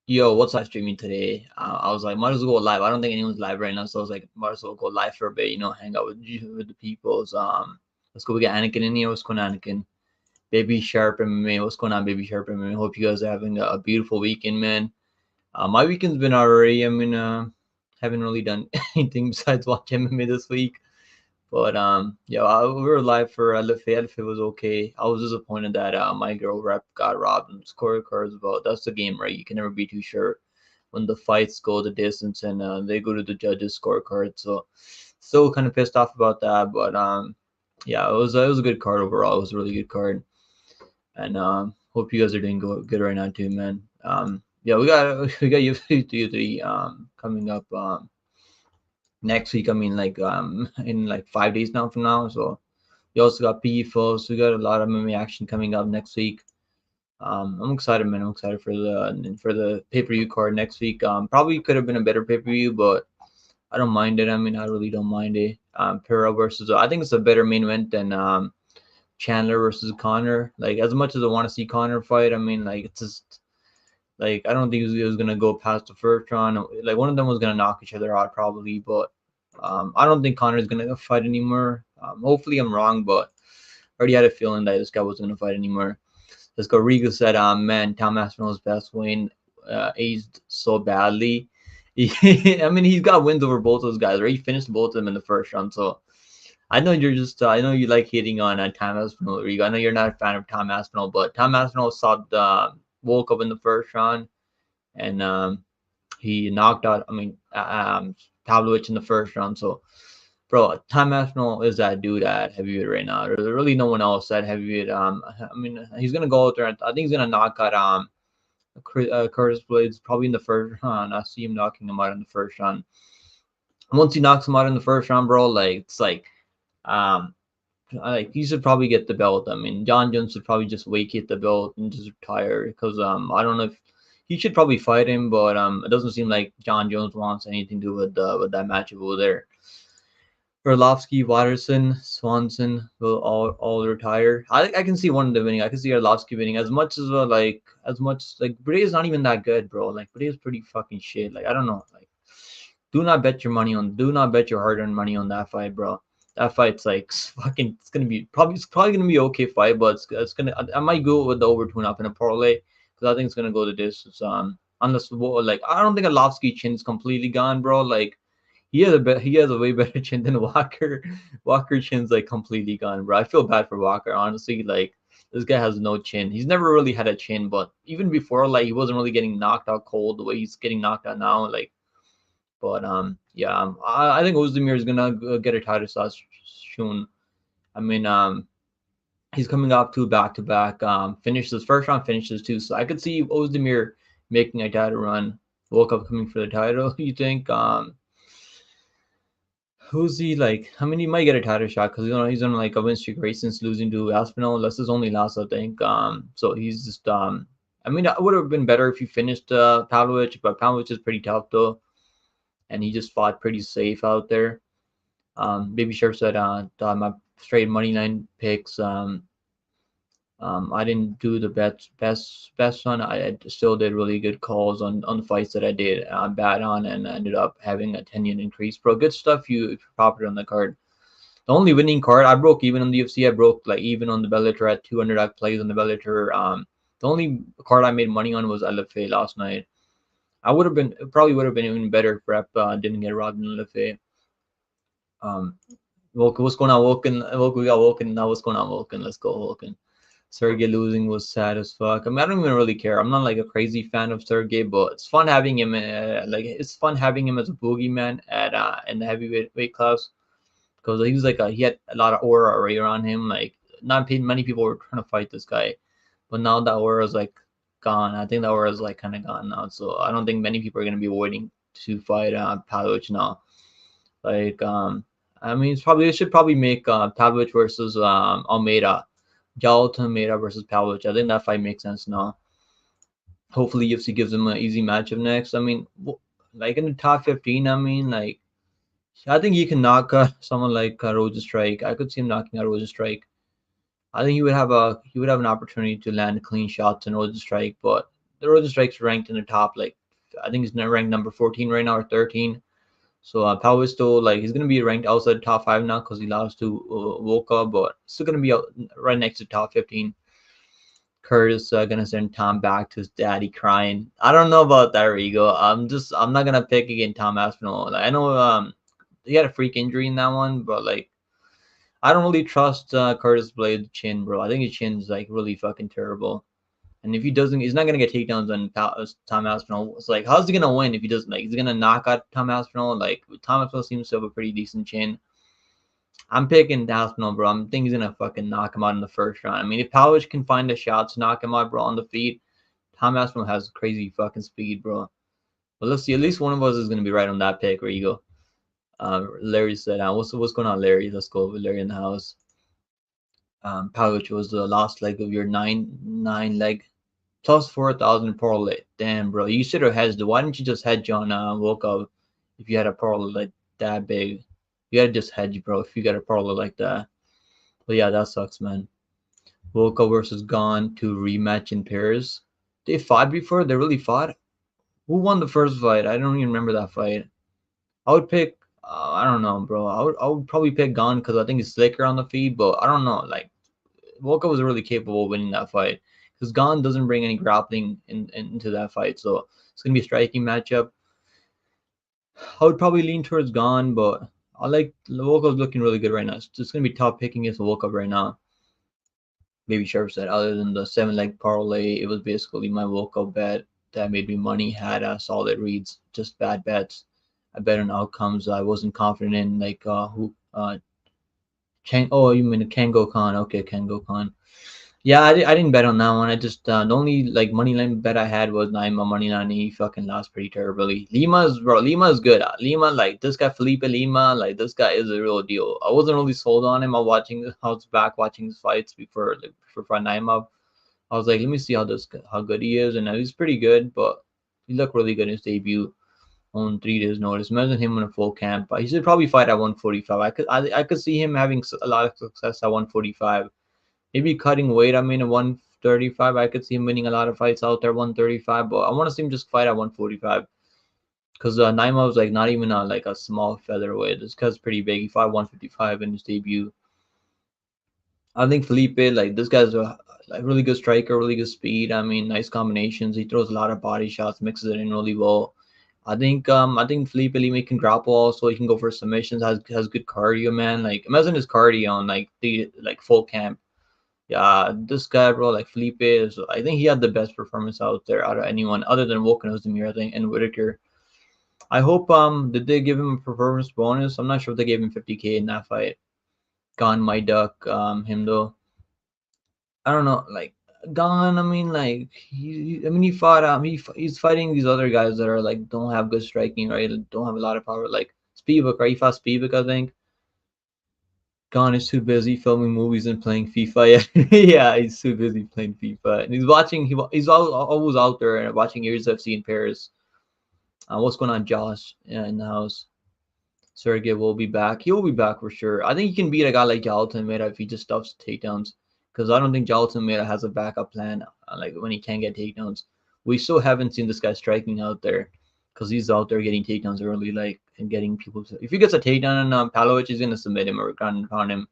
Yo, what's live streaming today? I was like, might as well go live. I don't think anyone's live right now, so I was like, might as well go live for a bit, hang out with the peoples. Let's go. We got Anakin in here. What's going on, Anakin? Baby Sharp MMA. What's going on, Baby Sharp MMA? Hope you guys are having a beautiful weekend, man. My weekend's been already. Haven't really done anything besides watch MMA this week. But yeah, we were live for LFA. LFA was okay. I was disappointed that my girl rep got robbed and scorecards. But that's the game, right? You can never be too sure when the fights go the distance and they go to the judges' scorecard. So still kind of pissed off about that. But yeah, it was a good card overall. It was a really good card, and hope you guys are doing good right now too, man. Yeah, we got UFC 3 coming up next week. I mean, like in like 5 days now from now. So we also got PE first. We got a lot of MMA action coming up next week. I'm excited, man. I'm excited for the pay-per-view card next week. Probably could have been a better pay-per-view, but I don't mind it. I mean, I really don't mind it. Pereira versus I think it's a better main event than Chandler versus Connor. Like as much as I want to see Connor fight, I mean, like it's just like I don't think it was gonna go past the first round. Like one of them was gonna knock each other out probably, but I don't think Connor's gonna fight anymore. Hopefully I'm wrong, but I already had a feeling that this guy wasn't gonna fight anymore. Let's go. Rigo said, man, Tom Aspinall's best win aged so badly. I mean, he's got wins over both those guys, right? He finished both of them in the first round. So I know you're just, I know you like hitting on Tom Aspinall, Rigo. I know you're not a fan of Tom Aspinall, but Tom Aspinall woke up in the first round and he knocked out, Pavlovich in the first round. So bro, Tom Aspinall is that dude at heavyweight right now. There's really no one else at heavyweight. I mean, he's gonna go out there. I think he's gonna knock out Curtis Blades probably in the first round. I see him knocking him out in the first round. Once he knocks him out in the first round, bro, like it's um, like he should probably get the belt. I mean, John Jones should probably just vacate the belt and just retire because I don't know if he should probably fight him, but it doesn't seem like John Jones wants anything to do with that matchup over there. Arlovsky, Watterson, Swanson will all retire. I can see one of them winning. I can see Arlovsky winning as much as Bray is not even that good, bro. Like Bray is pretty fucking shit. Like I don't know. Like do not bet your hard earned money on that fight, bro. That fight's like fucking. It's probably gonna be okay fight, but it's gonna. I might go with the over 2.5 in a parlay because I think it's gonna go the distance. Unless like I don't think Arlovsky chin's completely gone, bro. Like he has a way better chin than Walker. Walker chin's like completely gone, bro. I feel bad for Walker, honestly. Like this guy has no chin. He's never really had a chin, but even before, like he wasn't really getting knocked out cold the way he's getting knocked out now. Like, but yeah, I think Ozdemir is gonna get a title shot soon. I mean, he's coming off two back to back. Finishes first round finishes too, so I could see Ozdemir making a title run. Woke up coming for the title. You think? Who's he like? I mean, he might get a title shot because he's on like a win streak right since losing to Aspinall. That's his only loss, I think. So he's just I mean, it would have been better if he finished Pavlovich, but Pavlovich is pretty tough though, and he just fought pretty safe out there. Baby Sharp said, my straight money line picks. I didn't do the best one. I still did really good calls on the fights that I did bad on, and ended up having a 10-unit increase. Bro, good stuff. If you profited on the card. The only winning card I broke even on the UFC. I broke like even on the Bellator at 200 plays on the Bellator. The only card I made money on was LFA last night. Probably would have been even better if Rep didn't get robbed in LFA. What's going on, Woken? We got Woken now. What's going on, Woken? Let's go, Woken. Sergey losing was sad as fuck. I mean, I don't even really care. I'm not like a crazy fan of Sergey, but it's fun having him. It's fun having him as a boogeyman at in the heavyweight weight class because he was like he had a lot of aura already around him. Like not many people were trying to fight this guy, but now that aura is like gone. I think that aura is like kind of gone now. So I don't think many people are gonna be waiting to fight Pavlovich now. Like I mean, it should probably make Pavlovich versus Almeida. Jalton Almeida versus Pavlovich. I think that fight makes sense now. Hopefully, UFC gives him an easy matchup next. I mean, like in the top 15, I mean, like, I think he can knock someone like Roger Strike. I could see him knocking out Roger Strike. I think he would have an opportunity to land clean shots in Roger Strike, but the Rosen Strike's ranked in the top, like I think he's ranked number 14 right now or 13. So Pavlovich still like he's gonna be ranked outside the top 5 now because he lost to Volkov, but still gonna be out, right next to top 15. Curtis gonna send Tom back to his daddy crying. I don't know about that, Rigo. I'm not gonna pick against Tom Aspinall. Like, I know he had a freak injury in that one, but like I don't really trust Curtis Blade's chin, bro. I think his chin's like really fucking terrible. And if he doesn't, he's not gonna get takedowns on Tom Aspinall. It's like, how's he gonna win if he doesn't? Like, he's gonna knock out Tom Aspinall. Like, Tom Aspinall seems to have a pretty decent chin. I'm picking Aspinall, bro. I'm thinking he's gonna fucking knock him out in the first round. I mean, if Pavlovich can find a shot to knock him out, bro, on the feet, Tom Aspinall has crazy fucking speed, bro. But let's see. At least one of us is gonna be right on that pick. Where you go? Larry said, "What's going on, Larry? Let's go with Larry in the house." Pavlovich was the last leg of your nine leg plus 4,000 parlay. Damn, bro, you should have hedged. Why didn't you just hedge on Volkov if you had a parlay like that big? You gotta just hedge, bro. If you got a parlay like that. But yeah, that sucks, man. Volkov versus Gone to rematch in pairs. They fought before. They really fought. Who won the first fight? I don't even remember that fight. I would pick. I don't know, bro. I would probably pick Gone because I think he's slicker on the feet. But I don't know. Like Volkov was really capable of winning that fight because Gone doesn't bring any grappling into that fight. So it's gonna be a striking matchup. I would probably lean towards Gone, but I like Volkov's looking really good right now. It's just gonna be tough picking against Volkov right now. Maybe Sheriff said, other than the 7 leg parlay, it was basically my Volkov bet that made me money. Had solid reads, just bad bets. I bet on outcomes I wasn't confident in, like who oh, you mean Kango Khan? Okay, Kango Khan. Yeah, I didn't bet on that one. I just the only like money line bet I had was Naima money line. He fucking lost pretty terribly. Lima is good. Lima, like this guy Felipe Lima, like this guy is a real deal. I wasn't really sold on him. I was back watching his fights before fight Naima. I was like, let me see how good he is, and he's pretty good. But he looked really good in his debut on 3 days' notice. Imagine him in a full camp. He should probably fight at 145. I could see him having a lot of success at 145. Maybe cutting weight. I mean, at 135, I could see him winning a lot of fights out there. 135, but I want to see him just fight at 145 because Naima was like not even like a small featherweight. This guy's pretty big. He fought 155 in his debut. I think Felipe, like this guy's a like really good striker, really good speed. I mean, nice combinations. He throws a lot of body shots, mixes it in really well. I think Felipe Lima can grapple also. He can go for submissions. Has good cardio, man. Like imagine his cardio on like the full camp. Yeah, this guy, bro, like Felipe is. I think he had the best performance out there out of anyone other than Volkan Ozdemir, I think, and Whitaker. I hope did they give him a performance bonus? I'm not sure if they gave him 50K in that fight. Gone my duck, him though. I don't know, like Gone. I mean, like he fought he's fighting these other guys that are like don't have good striking, right? Don't have a lot of power, like Spivak, right? He fought Spivak, I think. Gone is too busy filming movies and playing FIFA. Yeah, yeah, he's too busy playing FIFA, and he's watching. He's always out there and watching UFC in Paris. What's going on, Josh? Yeah, in the house. Sergey will be back. He will be back for sure. I think he can beat a guy like Jalton Meta if he just stuffs takedowns. Because I don't think Jalton Meta has a backup plan. Like when he can't get takedowns, we still haven't seen this guy striking out there. Because he's out there getting takedowns early, like and getting people. If he gets a takedown on Pavlovich, he's gonna submit him or ground on him.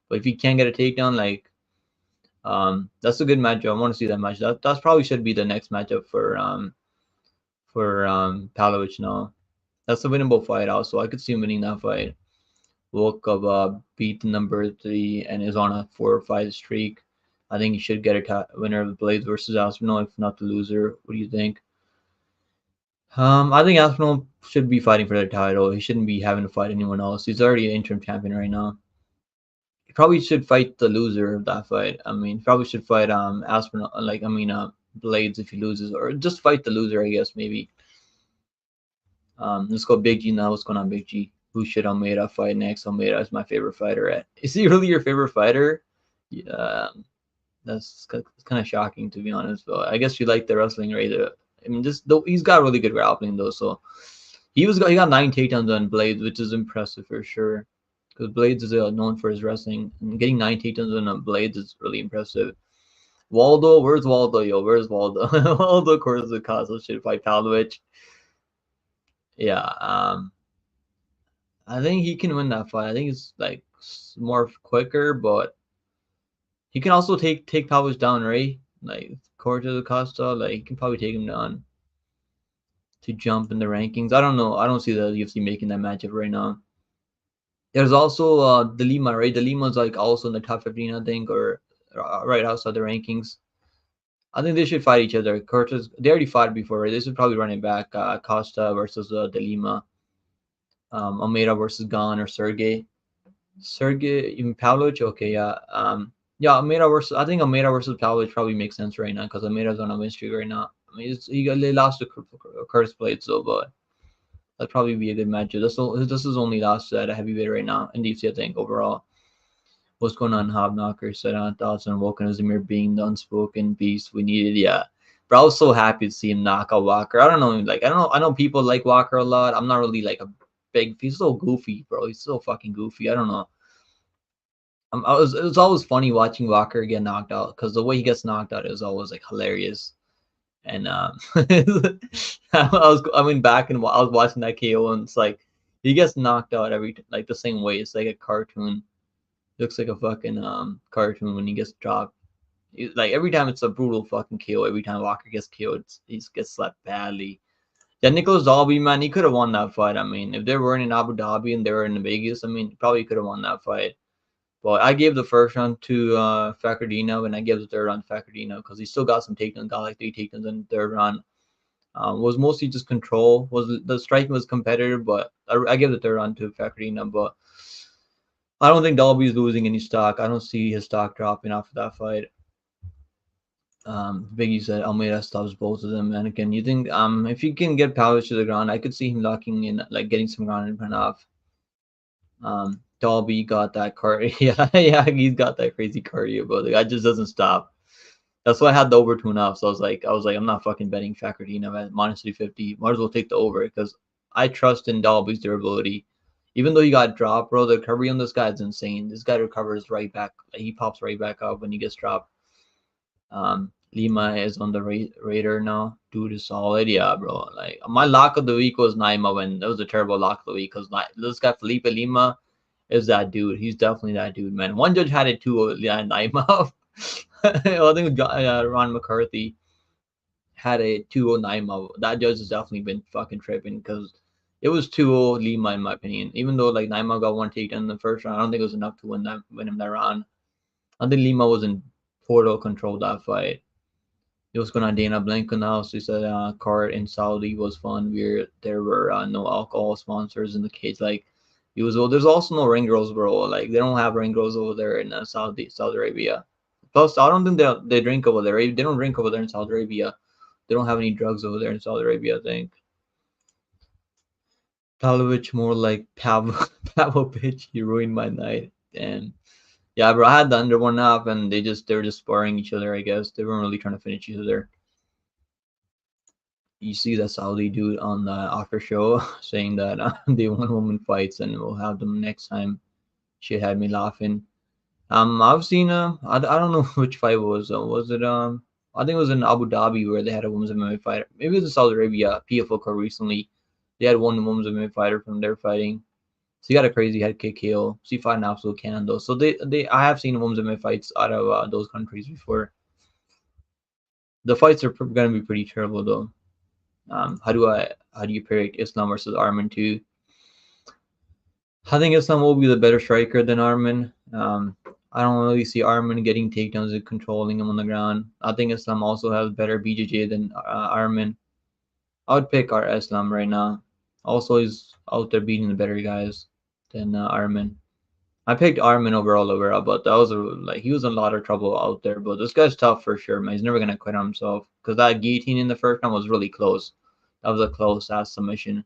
But if he can't get a takedown, like that's a good matchup. I want to see that match. That's probably should be the next matchup for Pavlovich now. That's a winnable fight also. I could see him winning that fight. Volkov beat number 3 and is on a 4-5 streak. I think he should get a winner of the Blades versus Aspinall, if not the loser. What do you think? I think Aspinall should be fighting for the title. He shouldn't be having to fight anyone else. He's already an interim champion right now. He probably should fight the loser of that fight. I mean, probably should fight Aspinall, Blades if he loses, or just fight the loser, I guess maybe. Let's go Big G now. What's going on, Big G? Who should Almeida fight next? Almeida is my favorite fighter. Is he really your favorite fighter? Yeah, that's kind of shocking to be honest. But I guess you like the wrestling, right? I mean, he's got really good grappling though. So he got 9 takedowns on Blades, which is impressive for sure. Because Blades is known for his wrestling, and getting 9 takedowns on Blades is really impressive. Waldo, where's Waldo, yo? Where's Waldo? Waldo Costa should fight Pavlovich. Yeah, I think he can win that fight. I think it's like more quicker, but he can also take Pavlovich down, right? Like Cortez Acosta, like he can probably take him down to jump in the rankings. I don't know. I don't see the UFC making that matchup right now. There's also the Lima, right? The Lima's like also in the top 15, I think, or right outside the rankings. I think they should fight each other. Cortez, they already fought before, right? They should probably run it back. Costa versus De Lima. Almeida versus Gon or Sergey. Sergey, even Pavlovich, okay, yeah. Yeah, Almeida versus, I think Almeida versus Pavlovich probably makes sense right now because Almeida's on a win streak right now. I mean, they lost to Curtis Blades, so, but that'd probably be a good matchup. This is only lost at a heavyweight right now in DC, I think, overall. What's going on, Hobknocker? Said on thoughts on Volkan Ozdemir being the unspoken beast we needed. Yeah, but I was so happy to see him knock out Walker. I don't know, like I know people like Walker a lot. I'm not really like a big. He's so goofy, bro. He's so fucking goofy. I don't know. It was always funny watching Walker get knocked out because the way he gets knocked out is always like hilarious. And I went back and I was watching that KO and it's like he gets knocked out every like the same way. It's like a cartoon. Looks like a fucking cartoon when he gets dropped. Like every time it's a brutal fucking KO. Every time Walker gets killed, he gets slapped badly. Yeah, Nicholas Dalby, man, he could have won that fight. I mean, if they weren't in Abu Dhabi and they were in Vegas, I mean, probably could have won that fight. But I gave the first round to Fakardino, and I gave the third round to Fakardino because he still got some takedowns, got like 3 takedowns in the third round. Was mostly just control. Was the striking was competitive, but I gave the third round to Fakardino. But I don't think Dalby's losing any stock. I don't see his stock dropping after that fight. Biggie said Almeida stops both of them. And again, you think if he can get Pavlovich to the ground, I could see him locking in, like getting some ground and run off. Dalby got that cardio. Yeah, he's got that crazy cardio, but the guy just doesn't stop. That's why I had the over 2.5. So I was like, I'm not fucking betting Fakardino at minus 350. Might as well take the over because I trust in Dalby's durability. Even though he got dropped, bro, the recovery on this guy is insane. This guy recovers right back. He pops right back up when he gets dropped. Lima is on the radar now. Dude is solid. Yeah, bro. Like my lock of the week was Naima when that was a terrible lock of the week because this guy Felipe Lima is that dude. He's definitely that dude, man. One judge had it too, Naima. I think Ron McCarthy had a 2-0 Naima. That judge has definitely been fucking tripping because it was 2-0 Lima in my opinion. Even though like Naima got one takedown in the first round, I don't think it was enough to win him that round. I think Lima was in total control that fight. It was going on Dana Blanco now. So he said card in Saudi was fun. There were no alcohol sponsors in the cage like usual. There's also no ring girls, bro. Like they don't have ring girls over there in Saudi Arabia. Plus, I don't think they drink over there. They don't drink over there in Saudi Arabia. They don't have any drugs over there in Saudi Arabia, I think. Pavlovich more like Pavlovich. He ruined my night. And yeah, bro, I had the under 1.5, and they were just sparring each other. I guess they weren't really trying to finish each other. You see that Saudi dude on the after show saying that they want women fights and we'll have them next time. She had me laughing. I've seen I don't know which fight it was. Was it I think it was in Abu Dhabi where they had a women's MMA fighter. Maybe it was in Saudi Arabia, PFL Court recently. They had one women's MMA fighter from there fighting. So he got a crazy head kick KO. So he fought an absolute cannon though. So I have seen women's MMA fights out of those countries before. The fights are gonna be pretty terrible though. How do you predict Islam versus Arman 2? I think Islam will be the better striker than Arman. I don't really see Arman getting takedowns and controlling him on the ground. I think Islam also has better BJJ than Arman. I would pick our Islam right now. Also, he's out there beating the better guys than Arman. I picked Arman overall, but that was he was in a lot of trouble out there. But this guy's tough for sure, man. He's never gonna quit on himself because that guillotine in the first round was really close. That was a close ass submission.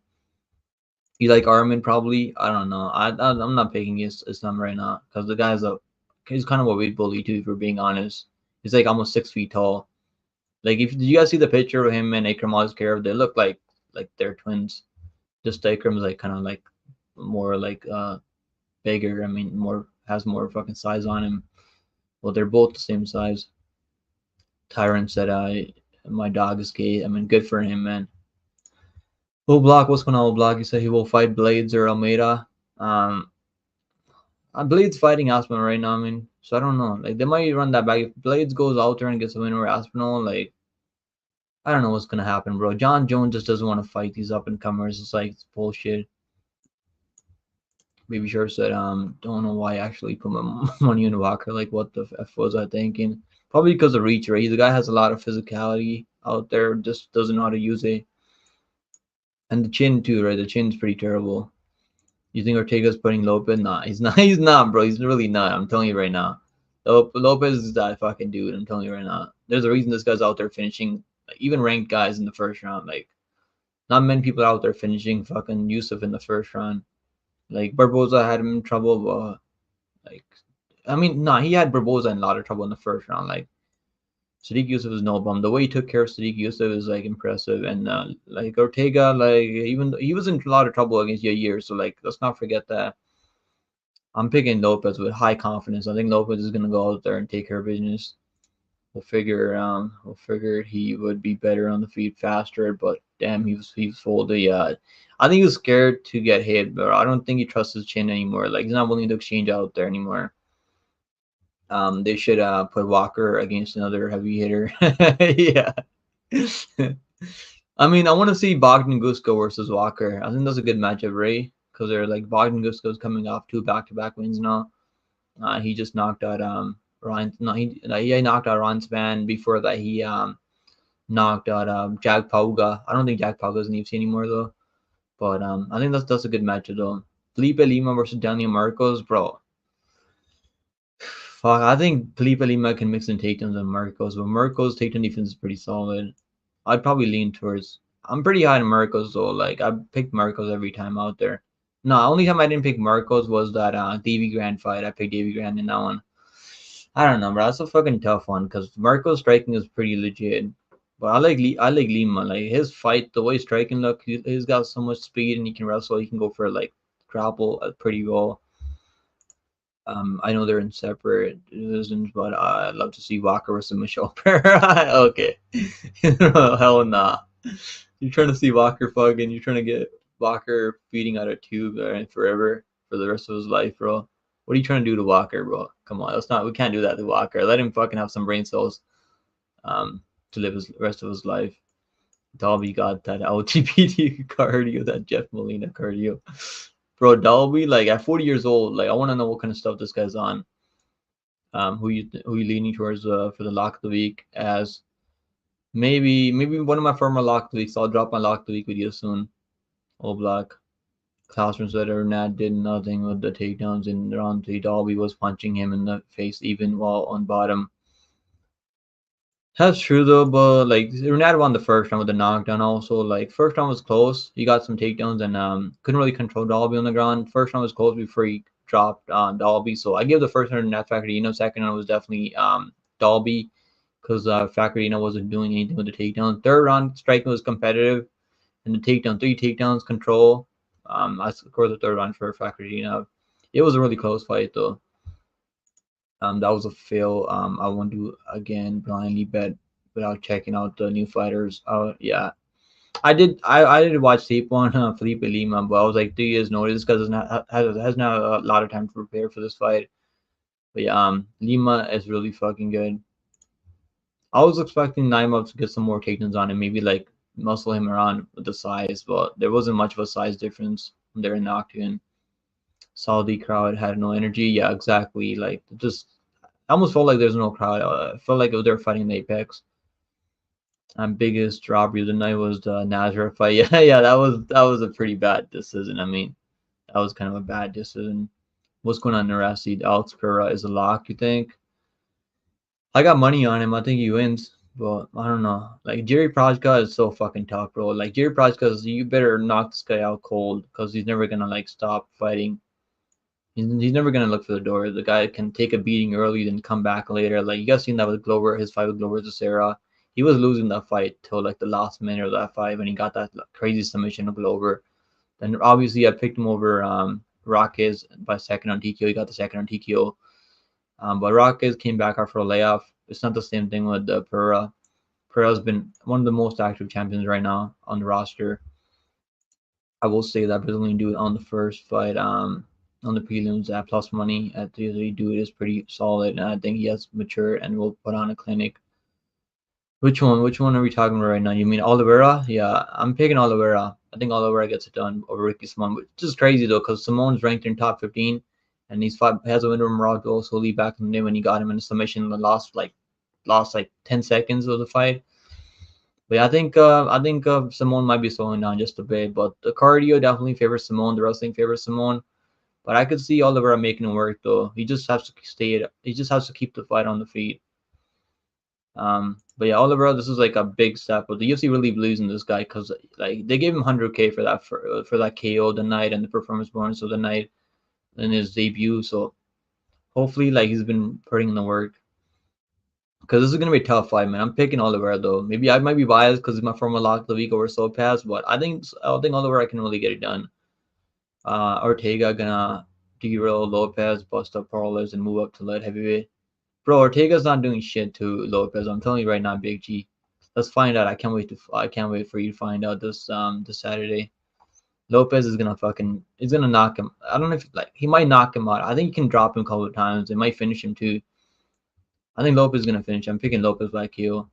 You like Arman probably? I don't know. I'm not picking Islam right now because the guy's he's kind of a weight bully too. If we're being honest, he's like almost 6 feet tall. Like if you guys see the picture of him and Ikram Ozkarev, they look like they're twins. Just Ikram's like kind of like more like bigger. I mean, has more fucking size on him. Well, they're both the same size. Tyrant said, my dog is gay. I mean, good for him, man. Block, what's going on, Block? He said he will fight Blades or Almeida. Blades fighting Aspinall right now. I mean, so I don't know. Like, they might run that back. If Blades goes out there and gets a win over Aspinall, like, I don't know what's gonna happen, bro. John Jones just doesn't want to fight these up and comers. It's like it's bullshit. Baby Sure said, don't know why I actually put my money in Walker. Like, what the F was I thinking? Probably because of reach, right? The guy has a lot of physicality out there, just doesn't know how to use it. And the chin too, right? The chin's pretty terrible. You think Ortega's putting Lopez? Nah, he's not. He's not, bro. He's really not. I'm telling you right now. Lopez is that fucking dude. I'm telling you right now. There's a reason this guy's out there finishing, like, even ranked guys in the first round. Like, not many people out there finishing fucking Yusuf in the first round. Like, Barboza had him in trouble, but, like, I mean, nah, he had Barboza in a lot of trouble in the first round. Like, Sadiq Yusuf is no bum. The way he took care of Sadiq Yusuf is like impressive. And like Ortega, like, even he was in a lot of trouble against Yair. So, like, let's not forget that. I'm picking Lopez with high confidence. I think Lopez is gonna go out there and take care of business. We'll figure he would be better on the feet faster, but damn, he was folded. Yeah, I think he was scared to get hit, but I don't think he trusts his chin anymore. Like, he's not willing to exchange out there anymore. They should put Walker against another heavy hitter. Yeah. I mean, I want to see Bogdan Gusko versus Walker. I think that's a good matchup, right? Because they're like Bogdan Gusko's coming off 2 back-to-back wins now. He just knocked out Ryan. No, he knocked out Ron Span. Before that, he knocked out Jack Pauga. I don't think Jack Pauga's in UFC anymore though. But I think that's a good matchup though. Felipe Lima versus Daniel Marcos, bro. Fuck, I think Felipe Lima can mix in takedowns on Marcos, but Marcos' takedown defense is pretty solid. I'd probably lean towards. I'm pretty high on Marcos though. Like, I picked Marcos every time out there. No, only time I didn't pick Marcos was that Davy Grant fight. I picked Davy Grant in that one. I don't know, bro. That's a fucking tough one because Marcos striking is pretty legit. But I like Lima. Like, his fight, the way striking look, he's got so much speed and he can wrestle. He can go for like grapple pretty well. I know they're in separate divisions, but I'd love to see Walker versus Michelle Pereira. Okay. Hell nah. You're trying to see Walker fucking, you're trying to get Walker feeding out a tube forever for the rest of his life, bro. What are you trying to do to Walker, bro? Come on, we can't do that to Walker. Let him fucking have some brain cells to live his rest of his life. Dolby got that LGBT cardio, that Jeff Molina cardio. Bro, Dolby, like, at 40 years old, like, I want to know what kind of stuff this guy's on. Who you leaning towards for the lock of the week? As maybe one of my former lock of the weeks. I'll drop my lock of the week video soon. Old Black. Classroom said Nat did nothing with the takedowns in round 3. Dolby was punching him in the face even while on bottom. That's true though, but like, Renat won the first round with the knockdown. Also, like, first round was close. He got some takedowns and couldn't really control Dolby on the ground. First round was close before he dropped Dolby. So I give the first round to Nat Facardino. Second round was definitely Dolby because Facardino wasn't doing anything with the takedown. Third round striking was competitive, and the takedown, 3 takedowns, control. I scored the third round for Facardino. It was a really close fight though. That was a fail. I won't do again blindly bet without checking out the new fighters. Yeah, I did watch tape on Felipe Lima, but I was like 3 years notice because has not a lot of time to prepare for this fight. But yeah, Lima is really fucking good. I was expecting Lima to get some more takedowns on him, maybe like muscle him around with the size, but there wasn't much of a size difference when they're in the octagon. Saudi crowd had no energy. Yeah, exactly. Like, just I almost felt like there's no crowd. I felt like they're fighting the Apex. Biggest robbery of the night was the Nazareth fight. Yeah, that was a pretty bad decision. I mean, that was kind of a bad decision. What's going on, Narasi? Alex Pereira is a lock, you think? I got money on him. I think he wins, but I don't know. Like, Jerry Prajka is so fucking tough, bro. Like, Jerry Prajka, you better knock this guy out cold because he's never gonna like stop fighting. He's never gonna look for the door. The guy can take a beating early, then come back later. Like, you guys seen that with Glover, his fight with Glover Teixeira. He was losing that fight till like the last minute of that fight when he got that crazy submission of Glover. Then obviously I picked him over Rockets by second on TKO. He got the second on TKO. But Rockets came back after a layoff. It's not the same thing with Pereira. Pereira's been one of the most active champions right now on the roster. I will say that Brazilian dude on the first fight, on the prelims at plus money at 3 dude is pretty solid, and I think he has matured and will put on a clinic. Which one? Which one are we talking about right now? You mean Oliveira? Yeah, I'm picking Oliveira. I think Oliveira gets it done over Ricky Simon, which is crazy though, because Simone's ranked in top 15, and he's fought has a win over Morocco solely back in the day when he got him in a submission and lost like 10 seconds of the fight. But yeah, I think Simone might be slowing down just a bit, but the cardio definitely favors Simone. The wrestling favors Simone. But I could see Oliveira making it work though. He just has to stay. He just has to keep the fight on the feet. But yeah, Oliveira, this is like a big step. But the UFC really believes in this guy because like they gave him 100K for that KO the night and the performance bonus of the night in his debut. So hopefully, like he's been putting in the work. Because this is gonna be a tough fight, man. I'm picking Oliveira though. Maybe I might be biased because he's my former lock of the week over so past, but I think Oliveira can really get it done. Ortega gonna derail Lopez, bust up Parlors, and move up to light heavyweight. Bro, Ortega's not doing shit to Lopez. I'm telling you right now, Big G. Let's find out. I can't wait for you to find out this Saturday. Lopez is gonna he's gonna knock him. I don't know if like he might knock him out. I think he can drop him a couple of times. It might finish him too. I think Lopez is gonna finish. I'm picking Lopez by KO.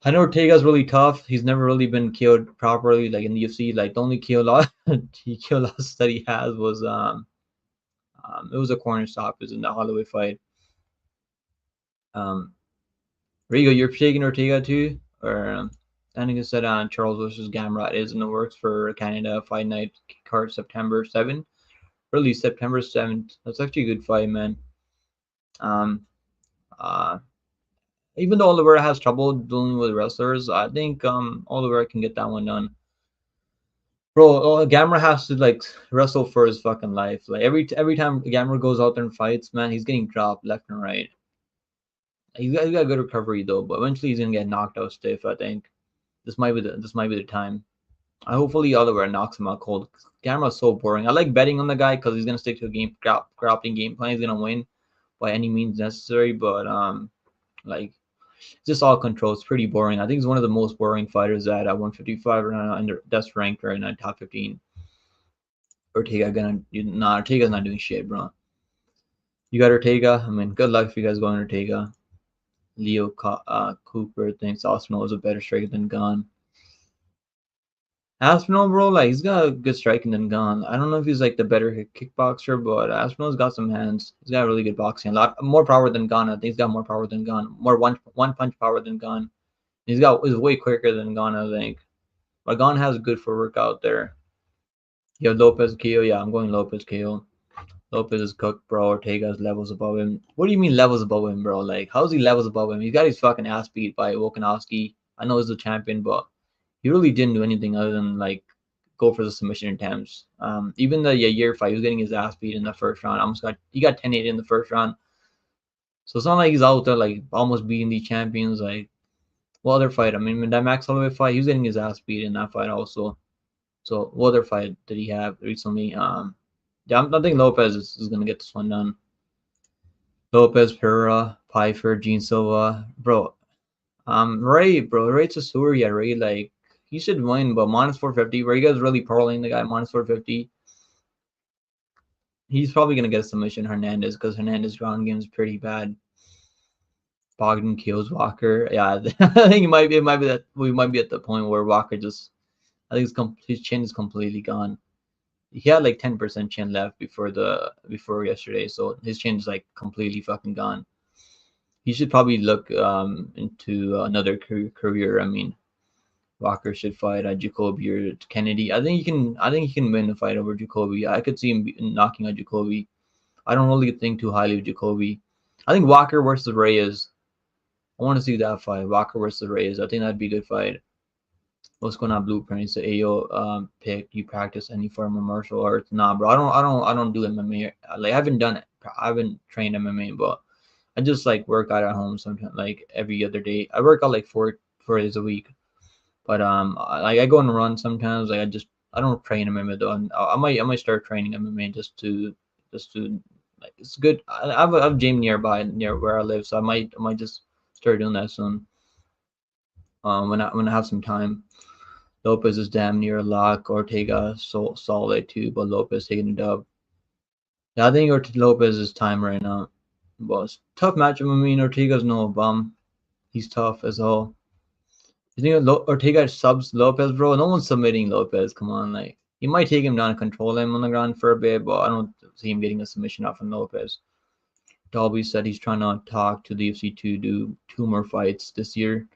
I know Ortega's really tough. He's never really been killed properly, like in the UFC. Like the only kill loss that he has was it was a corner stop. It was in the Holloway fight. Rigo, you're taking Ortega too, or I think it said Charles versus Gamrot is in the works for Canada Fight Night card September 7th, early September 7th. That's actually a good fight, man. Um, uh, Even though Oliveira has trouble dealing with wrestlers, I think Oliveira can get that one done. Bro, Gamera has to like wrestle for his fucking life. Like every time Gamera goes out there and fights, man, he's getting dropped left and right. He's got good recovery though, but eventually he's gonna get knocked out stiff. I think this might be the time. I hopefully Oliveira knocks him out cold. Gamera's so boring. I like betting on the guy because he's gonna stick to a grappling game plan. He's gonna win by any means necessary. But like just all control. It's pretty boring. I think he's one of the most boring fighters at 155 right now, and that's ranked right now, top 15. Ortega's not doing shit, bro. You got Ortega. I mean, good luck if you guys go on Ortega. Leo Cooper thinks Aspinall is a better striker than Gunn. Aspinall, bro, like he's got a good striking than Gunn. I don't know if he's like the better kickboxer, but Aspinall's got some hands. He's got really good boxing. A lot more power than Gunn. I think he's got more power than Gunn. More one punch power than Gunn. He's way quicker than Gunn, I think. But Gunn has good footwork out there. You have Lopez KO. Yeah, I'm going Lopez KO. Lopez is cooked, bro. Ortega's levels above him. What do you mean levels above him, bro? Like, how's he levels above him? He got his fucking ass beat by Volkanovski. I know he's the champion, but he really didn't do anything other than like go for the submission attempts. Even the Yair fight, he was getting his ass beat in the first round. He got 10-8 in the first round. So it's not like he's out there like almost beating these champions. Like, what other fight? I mean, that Max Holloway fight, he was getting his ass beat in that fight also. So what other fight did he have recently? Yeah, I think Lopez is gonna get this one done. Lopez, Pereira, Pfeiffer, Gene Silva, bro. Ray Tsuruya, Ray, like he should win, but minus 450. Ray is really parlaying the guy minus 450. He's probably gonna get a submission Hernandez because Hernandez ground game is pretty bad. Bogdan kills Walker. Yeah, I think it might be that we might be at the point where Walker just, I think his chin is completely gone. He had like 10% chin left before yesterday, so his chin is like completely fucking gone. He should probably look into another career. I mean, Walker should fight Jacoby or Kennedy. I think he can win the fight over Jacoby. I could see him knocking out Jacoby. I don't really think too highly of Jacoby. I think Walker versus Reyes. I want to see that fight. Walker versus Reyes. I think that'd be a good fight. What's going on, Blueprint? So Ayo pick. You practice any form of martial arts? Nah, bro. I don't do MMA. Like I haven't done it. I haven't trained MMA, but I just like work out at home sometimes, like every other day. I work out like four days a week. But like I go on a run sometimes. Like I don't train MMA though. I might start training MMA just to like it's good. I have a gym near where I live, so I might just start doing that soon. When I have some time. Lopez is damn near a lock. Ortega so solid too, but Lopez taking the dub. Yeah, I think Lopez is time right now. But it's tough matchup. I mean, Ortega's no bum. He's tough as hell. You think Ortega subs Lopez, bro? No one's submitting Lopez. Come on, like you might take him down and control him on the ground for a bit, but I don't see him getting a submission off from Lopez. Dolby said he's trying to talk to the UFC to do 2 more fights this year.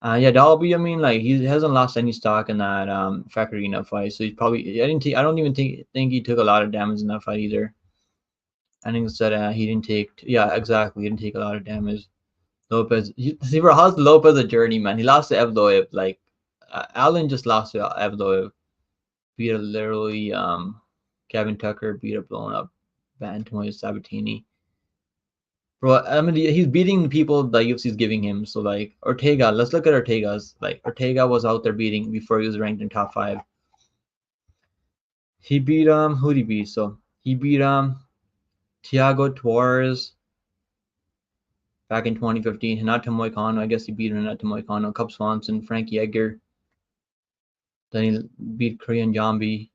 Yeah, Dolby. I mean, like he hasn't lost any stock in that Arena fight, so he's probably. I don't even think he took a lot of damage in that fight either. I think said he didn't take. Yeah, exactly. He didn't take a lot of damage. Lopez. See, bro, how's Lopez a journey, man? He lost to Evloev. Like, Allen just lost to Evloev. Beat up literally, Kevin Tucker beat up blown up Bantamweight Sabatini. Bro, I mean, he's beating people the UFC is giving him. So, like, Ortega, let's look at Ortega's. Like, Ortega was out there beating before he was ranked in top 5. He beat, who did he beat? So, he beat, Thiago Torres back in 2015. Hinato Moicano, I guess he beat Hinato Moicano. Cub Swanson, Frankie Edgar. Then he beat Korean Jambi.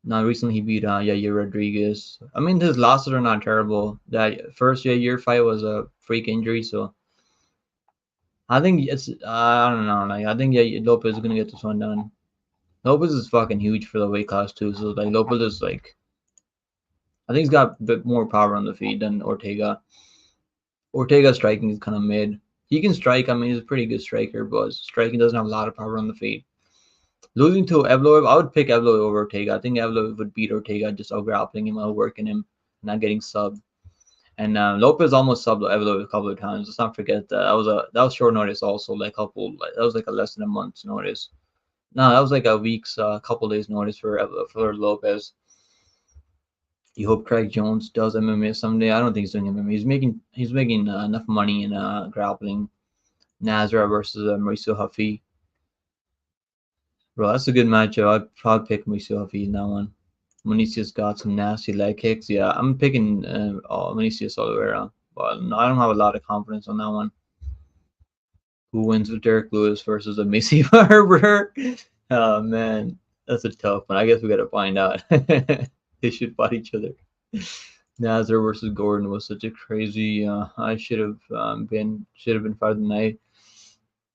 Now recently he beat Yair Rodriguez. I mean, his losses are not terrible. That first Yair fight was a freak injury, so I think it's I don't know. Like I think Lopez is gonna get this one done. Lopez is fucking huge for the weight class too. So like Lopez is like, I think he's got a bit more power on the feet than Ortega. Ortega's striking is kind of mid. He can strike. I mean, he's a pretty good striker, but striking doesn't have a lot of power on the feet. Losing to Evloev, I would pick Evloev over Ortega. I think Evloev would beat Ortega just out grappling him, out working him, not getting subbed. And Lopez almost subbed Evloev a couple of times. Let's not forget that that was short notice also. That was like a less than a month's notice. No, that was like a week's, couple days notice for Lopez. You hope Craig Jones does MMA someday. I don't think he's doing MMA. He's making enough money in grappling. Nazra versus Mauricio Huffy. Bro, that's a good matchup. I'd probably pick Mauricio Huffy in that one. Mauricio's got some nasty leg kicks. Yeah, I'm picking Mauricio Oliveira, but I don't have a lot of confidence on that one. Who wins with Derek Lewis versus a Macy Barber? Oh man, that's a tough one. I guess we gotta find out. They should fight each other. Nazar versus Gordon was such a crazy. I should have been fight of the night.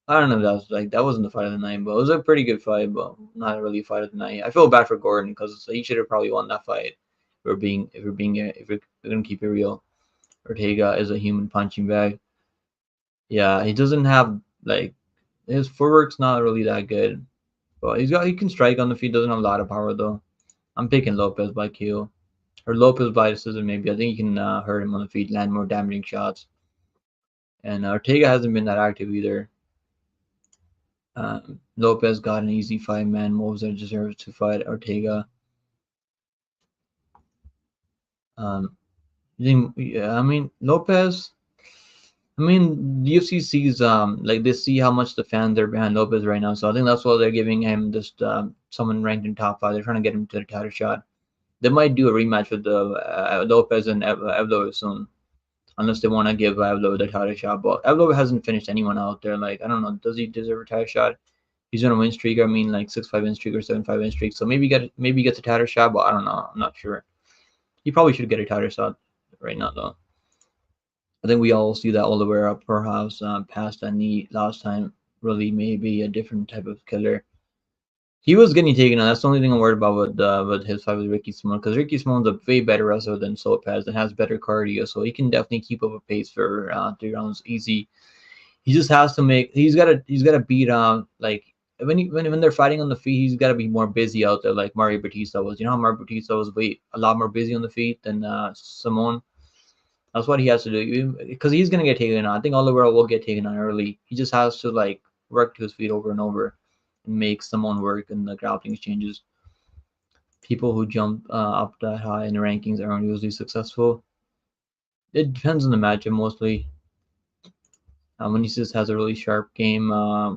I don't know if that wasn't the fight of the night, but it was a pretty good fight, but not really a fight of the night. I feel bad for Gordon because he should have probably won that fight. If we're gonna keep it real, Ortega is a human punching bag. Yeah, he doesn't have like his footwork's not really that good, but he can strike on the feet. Doesn't have a lot of power though. I'm picking Lopez by KO or Lopez by decision maybe. I think he can hurt him on the feet, land more damaging shots. And Ortega hasn't been that active either. Lopez got an easy 5-man moves that deserves to fight Ortega. I mean Lopez. I mean the UFC sees like they see how much the fans are behind Lopez right now, so I think that's why they're giving him just someone ranked in top 5. They're trying to get him to the title shot. They might do a rematch with the Lopez and Evloev soon, unless they want to give Evloev the title shot. But Evloev hasn't finished anyone out there. Like I don't know, does he deserve a title shot? He's on a win streak. I mean, like 6-5 win streak or 7-5 win streak. So maybe he gets a title shot, but I don't know. I'm not sure. He probably should get a title shot right now, though. I think we all see that Oliveira perhaps passed that knee last time. Really, maybe a different type of killer. He was getting taken on. That's the only thing I'm worried about with his fight with Ricky Simon, because Ricky Simon's a way better wrestler than Lopez and has better cardio, so he can definitely keep up a pace for 3 rounds easy. He just has to make. He's gotta beat like when they're fighting on the feet, he's gotta be more busy out there, like Mario Batista was. You know how Mario Batista was a lot more busy on the feet than Simone. That's what he has to do, because he's gonna get taken on. I think Oliveira will get taken on early. He just has to like work to his feet over and over and make someone work in the grappling exchanges. People who jump up that high in the rankings aren't usually successful. It depends on the matchup mostly. Meneses has a really sharp game.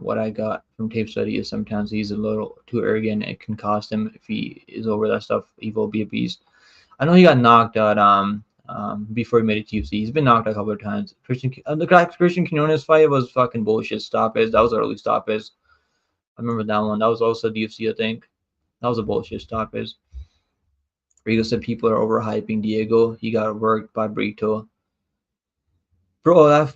What I got from tape study is sometimes he's a little too arrogant. It can cost him if he is over that stuff. He will be a beast. I know he got knocked out before he made it to UFC. He's been knocked out a couple of times. Christian Quinones fight was fucking bullshit stoppage. That was early stoppage. I remember that one. That was also the UFC, I think. That was a bullshit stoppage. Rigo said people are overhyping Diego. He got worked by Brito. Bro,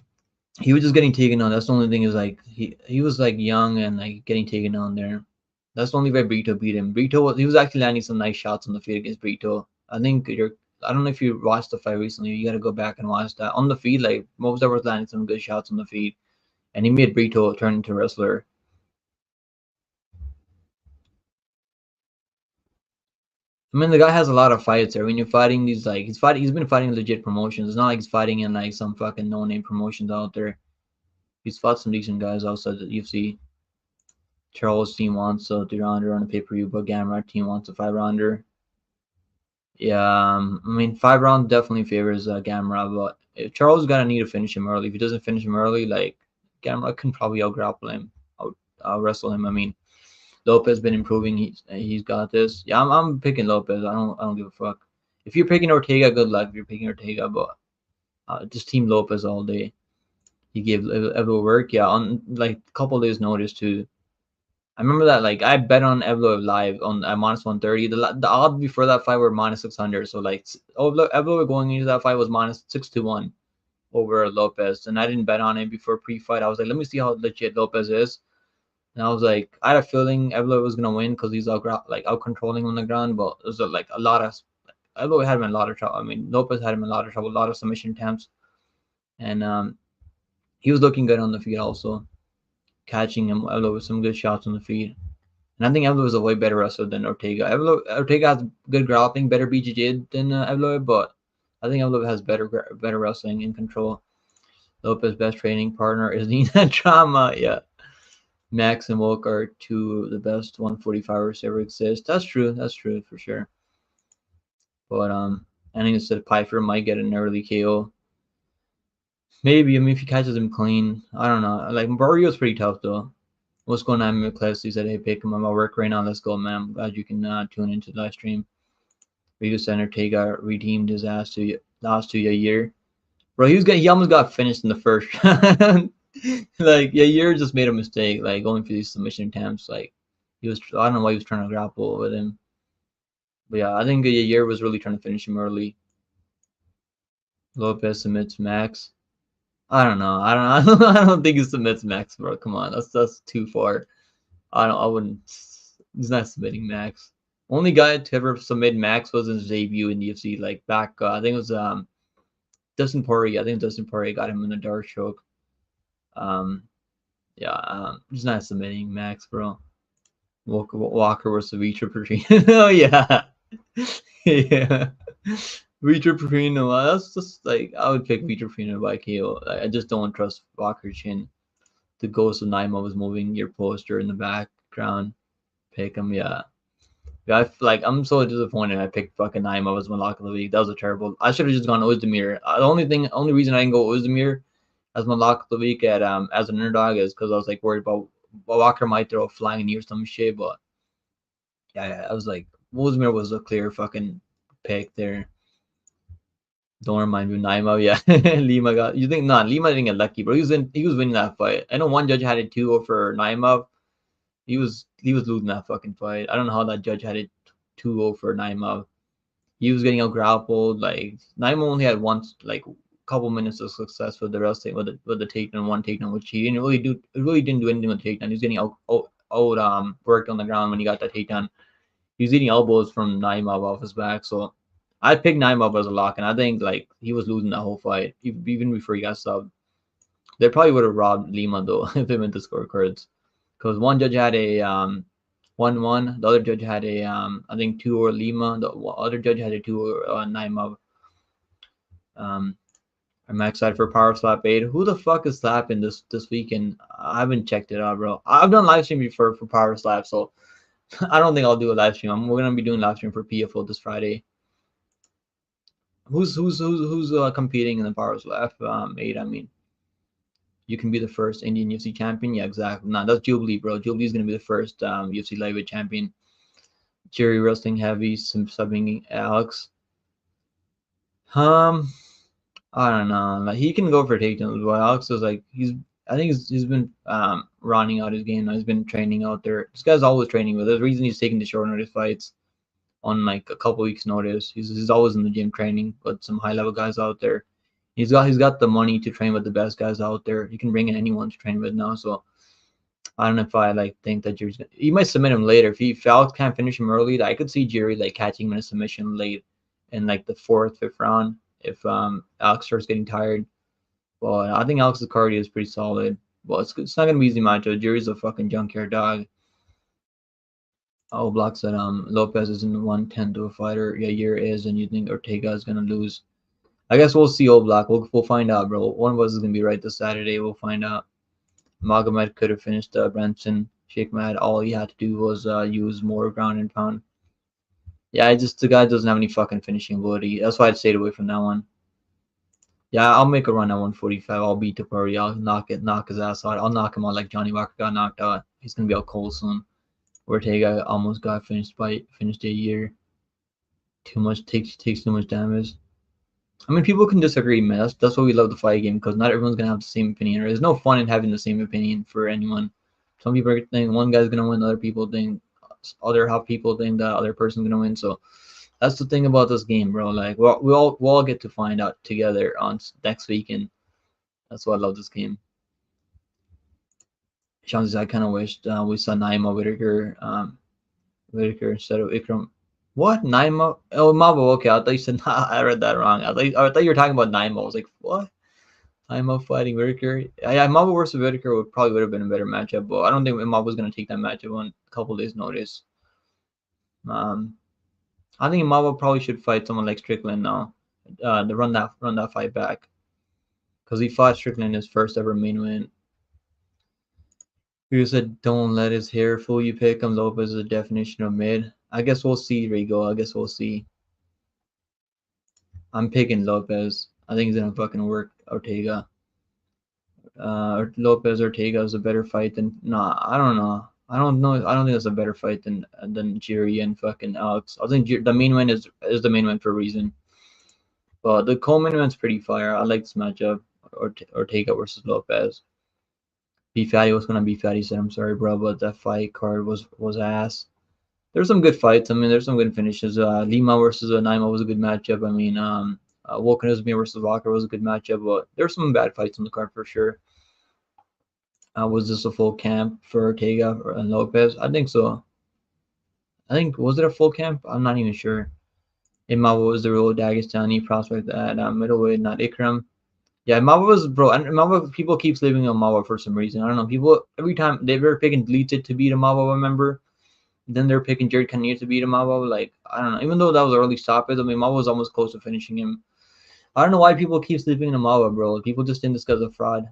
he was just getting taken on. That's the only thing is like he was like young and like getting taken on there. That's the only way Brito beat him. He was actually landing some nice shots on the feet against Brito. I think I don't know if you watched the fight recently. You got to go back and watch that. On the feet, like Movsar was landing some good shots on the feet, and he made Brito turn into a wrestler. I mean, the guy has a lot of fights there. When you're fighting these, like he's been fighting legit promotions. It's not like he's fighting in like some fucking no-name promotions out there. He's fought some decent guys outside the UFC. Charles team wants a 3-rounder on a pay-per-view, but Gamrot team wants a 5-rounder. Yeah, I mean 5 round definitely favors Gamrot, but if Charles gotta need to finish him early. If he doesn't finish him early, like Gamrot can probably out grapple him, out wrestle him. I mean, Lopez been improving. He's got this. Yeah, I'm picking Lopez. I don't give a fuck. If you're picking Ortega, good luck. If you're picking Ortega, but just team Lopez all day. He gave Evlo work. Yeah, on like a couple days notice too. I remember that like I bet on Evlo live on at minus 130. The odds before that fight were minus 600. So like Evlo going into that fight was minus 6-1 over Lopez, and I didn't bet on it before pre-fight. I was like, let me see how legit Lopez is. And I was like, I had a feeling Evlo was gonna win because he's out controlling on the ground, but it was like a lot of Evlo had him in a lot of trouble. I mean, Lopez had him in a lot of trouble, a lot of submission attempts, and he was looking good on the feet also, catching him Evlo with some good shots on the feet. And I think Evlo is a way better wrestler than Ortega. Ortega has good grappling, better BJJ than Evlo, but I think Evlo has better wrestling in control. Lopez's best training partner is Nina Drama. Yeah. Max and Volk are two of the best 145ers ever exist. That's true. That's true for sure. But I think instead Pfeiffer might get an early KO. Maybe. I mean, if he catches him clean, I don't know. Like Barrio's pretty tough though. What's going on, McCless? He said, "Hey, pick him. I'm at work right now. Let's go, man. I'm glad you can tune into the live stream." Rigo Center Tega redeemed his ass to last to a year. Bro, he almost got finished in the first round. Like Yair just made a mistake, like going for these submission attempts. Like I don't know why he was trying to grapple with him. But yeah, I think Yair was really trying to finish him early. Lopez submits Max. I don't know. I don't think he submits Max, bro. Come on, that's too far. I wouldn't. He's not submitting Max. Only guy to ever submit Max was his debut in the UFC, like back. I think it was Dustin Poirier. I think Dustin Poirier got him in a dark choke. Yeah, he's not submitting Max, bro. Walker was the Vitor Petrino. Oh yeah, yeah. Vitor Petrino. That's just like I would pick Vitor Petrino by KO. I just don't trust Walker Chin. The ghost of Naima was moving your poster in the background. Pick him, yeah. Yeah, I'm so disappointed. I picked fucking Naima as my lock of the week. That was a terrible. I should have just gone Ozdemir. The only reason I didn't go Ozdemir as my lock of the week at as an underdog is because I was like worried about Walker might throw a flying knee or some shit. But yeah, I was like Ozdemir was a clear fucking pick there. Don't remind me, Naima. Yeah, Lima got. You think not? Lima didn't get lucky, bro. He was winning that fight. I know one judge had it 2 over Naima. He was losing that fucking fight. I don't know how that judge had it 2-0 for Naima. He was getting out grappled. Like Naima only had one couple minutes of success with the wrestling with the takedown, one takedown, which he didn't really do. It really didn't do anything with the takedown. He was getting out worked on the ground when he got that takedown. He was eating elbows from Naima off his back. So I picked Naima as a lock, and I think like he was losing that whole fight even before he got subbed. They probably would have robbed Lima though if they went to scorecards, because one judge had a 1-1. The other judge had a I think 2 or Lima. The other judge had a 2 or Naima. I'm excited for Power Slap 8. Who the fuck is slapping this weekend? I haven't checked it out, bro. I've done live stream before for Power Slap, so I don't think I'll do a live stream. We're gonna be doing live stream for PFO this Friday. Who's competing in the Power Slap 8? I mean, you can be the first Indian UFC champion. Yeah, exactly. Nah, that's Jubilee, bro. Jubilee's gonna be the first UFC lightweight champion. Jerry wrestling heavy, subbing Alex. Um, I don't know. Like he can go for takedowns, but Alex is like I think he's been rounding out his game. He's been training out there. This guy's always training, but there's a reason he's taking the short notice fights on like a couple weeks notice. He's always in the gym training with some high level guys out there. He's got the money to train with the best guys out there. He can bring in anyone to train with now. So I don't know if I like think that Jerry's gonna, he might submit him later. If Alex can't finish him early, I could see Jerry like catching him in a submission late in like the fourth, fifth round if Alex starts getting tired. But I think Alex's cardio is pretty solid. Well, it's not gonna be easy matchup. Jerry's a fucking junkyard dog. Oh, Block said Lopez isn't 110 to a fighter. Yeah, year is, and you think Ortega is gonna lose. I guess we'll see, old Black. We'll find out, bro. One of us is gonna be right this Saturday. We'll find out. Magomed could have finished Branson. Sheikh Mad. All he had to do was use more ground and pound. Yeah, the guy doesn't have any fucking finishing ability. That's why I stayed away from that one. Yeah, I'll make a run at 145. I'll beat the party. I'll knock his ass out. I'll knock him out like Johnny Walker got knocked out. He's gonna be out cold soon. Ortega almost got finished a year. Too much takes too much damage. I mean, people can disagree, man. That's why we love the fight game because not everyone's gonna have the same opinion. There's no fun in having the same opinion for anyone. Some people think one guy's gonna win, other people think that other person's gonna win. So that's the thing about this game, bro. Like we all get to find out together on next week, and that's why I love this game. Sean says I kind of wished we saw Naima Whitaker instead of Ikram. What? Naima? Oh, Mabo. Okay, I thought you said I read that wrong. I thought you were talking about Naima. I was like, what? Naima fighting Whitaker? Yeah, Mabo versus Whitaker would have been a better matchup, but I don't think Mabo was gonna take that matchup on a couple days' notice. I think Mabo probably should fight someone like Strickland now, to run that fight back, because he fought Strickland his first ever main win. You said don't let his hair fool you. Pick him. Lopez is the definition of mid. I guess we'll see, Rigo. I guess we'll see. I'm picking Lopez. I think he's gonna fucking work Ortega. Lopez Ortega is a better fight than I don't know. I don't know. I don't think it's a better fight than Jerry and fucking Alex. I think the main win is the main win for a reason. But the co-main event's pretty fire. I like this matchup. Ortega versus Lopez. B Fatty was gonna be Fatty said I'm sorry, bro, but that fight card was ass. There's some good fights. I mean, there's some good finishes. Lima versus Naima was a good matchup. I mean, Volkanovski versus Walker was a good matchup, but there's some bad fights on the card for sure. Was this a full camp for Ortega and Lopez? I think so. Was it a full camp? I'm not even sure. Imava was the real Dagestani prospect at middleweight, not Ikram. Yeah, Imava was bro. And Imava, people keep sleeping on Imava for some reason. I don't know. People every time they were picking Deleted to beat Imava, remember? Then they're picking Jared Cannonier to beat Imava. Like I don't know. Even though that was early stoppage, I mean, Imava was almost close to finishing him. I don't know why people keep sleeping on Imava, bro. People just think this guy's a fraud,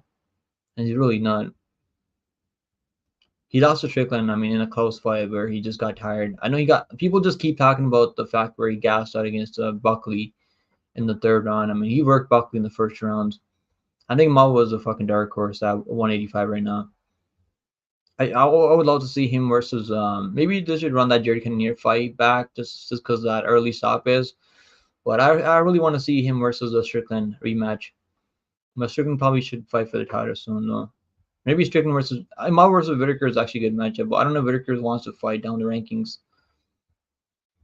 and he's really not. He lost to Strickland, I mean, in a close fight where he just got tired. I know people just keep talking about the fact where he gassed out against Buckley in the third round. I mean, he worked Buckley in the first round. I think Mao was a fucking dark horse at 185 right now. I would love to see him versus maybe they should run that Jared Cannonier fight back just because that early stop is. But I really want to see him versus the Strickland rematch. But Strickland probably should fight for the title soon though. Maybe Strickland versus Imam versus Whitaker is actually a good matchup, but I don't know if Whitaker wants to fight down the rankings.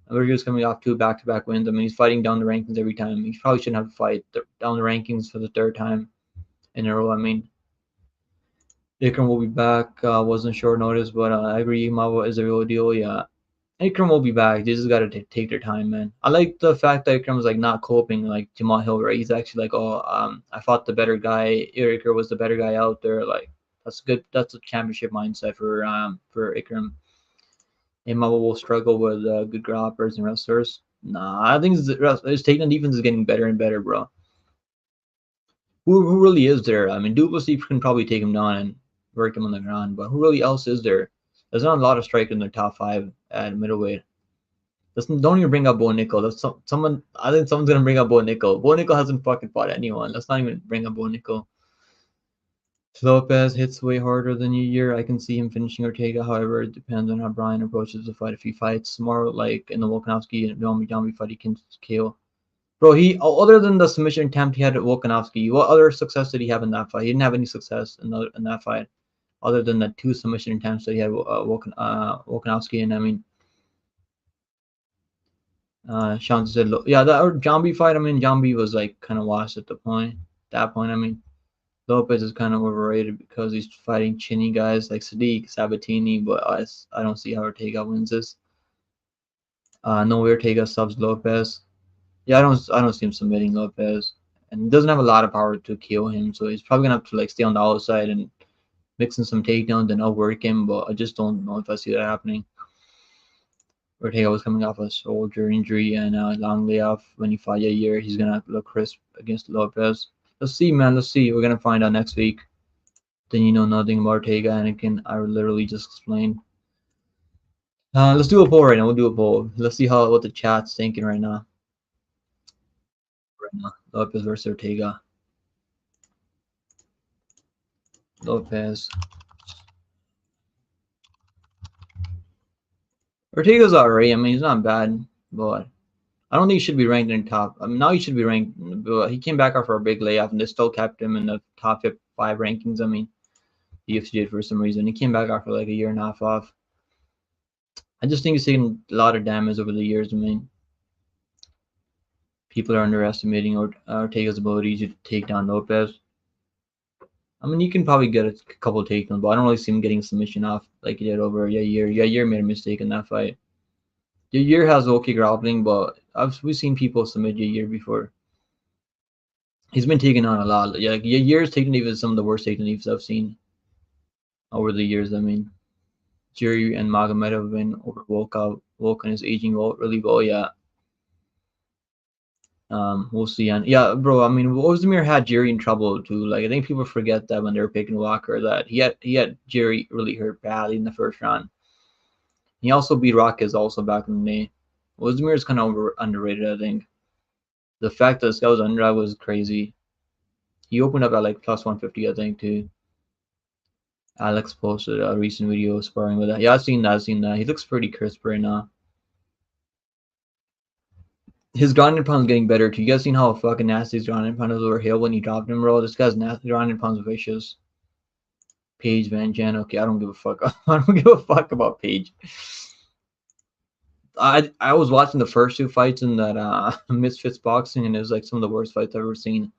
Whitaker's coming off 2 back-to-back wins. I mean, he's fighting down the rankings every time. He probably shouldn't have to fight down the rankings for the third time in a row. I mean, Ikram will be back. Wasn't short notice, but I agree. Imam is a real deal. Yeah, Ikram will be back. They just got to take their time, man. I like the fact that Ikram was like not coping like Jamal Hill, right? He's actually like, I fought the better guy. Ikram was the better guy out there. Like that's good. That's a championship mindset for Ikram. Imaba will struggle with good grappers and wrestlers. Nah, I think his takedown defense is getting better and better, bro. Who really is there? I mean, Duplessis can probably take him down and work him on the ground, but who really else is there? There's not a lot of strikers in the top 5 at middleweight. Don't even bring up Bo Nickel. Someone. I think someone's gonna bring up Bo Nickel. Bo Nickel hasn't fucking fought anyone. Let's not even bring up Bo Nickel. Lopez hits way harder than Year. I can see him finishing Ortega. However, it depends on how Brian approaches the fight. If he fights more like in the Volkanovski and Zombie fight, he can KO. Bro, other than the submission attempt he had at Volkanovski, what other success did he have in that fight? He didn't have any success in that fight, other than the 2 submission attempts that he had Volkanovski. And I mean, Sean said, yeah, that Jambi fight. I mean, Jambi was like kind of washed at that point. I mean, Lopez is kind of overrated because he's fighting chinny guys like Sadiq, Sabatini, but I don't see how Ortega wins this. No way Ortega subs Lopez. Yeah, I don't see him submitting Lopez, and he doesn't have a lot of power to KO him, so he's probably gonna have to like stay on the outside and mixing some takedowns and outwork him. But I just don't know if I see that happening. Ortega was coming off a shoulder injury and a long layoff. When he fought Yair, he's gonna look crisp against Lopez. Let's see, man. Let's see. We're gonna find out next week. Then you know nothing about Ortega, Anakin. I literally just explained. Let's do a poll right now. We'll do a poll. Let's see what the chat's thinking right now. Lopez versus Ortega. Lopez. Ortega's alright. I mean, he's not bad, but I don't think he should be ranked in top. I mean, now he should be ranked, but he came back after a big layoff, and they still kept him in the top 5 rankings. I mean, the UFC did for some reason. He came back after like a year and a half off. I just think he's taken a lot of damage over the years. I mean, people are underestimating Ortega's ability to take down Lopez. I mean, you can probably get a couple takedowns, but I don't really see him getting submission off like he did over Yair. Yair made a mistake in that fight. Yair has okay grappling, but we've seen people submit Yair before. He's been taken on a lot. Yeah, Yair's taken even some of the worst takedowns I've seen over the years. I mean, Jerry and Magomed have been over Volkan is aging really well. Yeah. We'll see. And yeah, bro, I mean, Ozdemir had Jerry in trouble too. Like, I think people forget that when they were picking Walker, that he had Jerry really hurt badly in the first round. He also beat Rockets also back in the day. Ozdemir is kind of underrated, I think. The fact that this guy was underdog was crazy. He opened up at like plus 150, I think, too. Alex posted a recent video sparring with that. Yeah, I've seen that. He looks pretty crisp right now. His ground and pound is getting better too. You guys seen how fucking nasty his ground and pound was over Hill when he dropped him, bro? This guy's nasty. Ground and pound's vicious. Paige Van Jan. Okay, I don't give a fuck. I don't give a fuck about Paige. I was watching the first 2 fights in that Misfits boxing, and it was like some of the worst fights I've ever seen.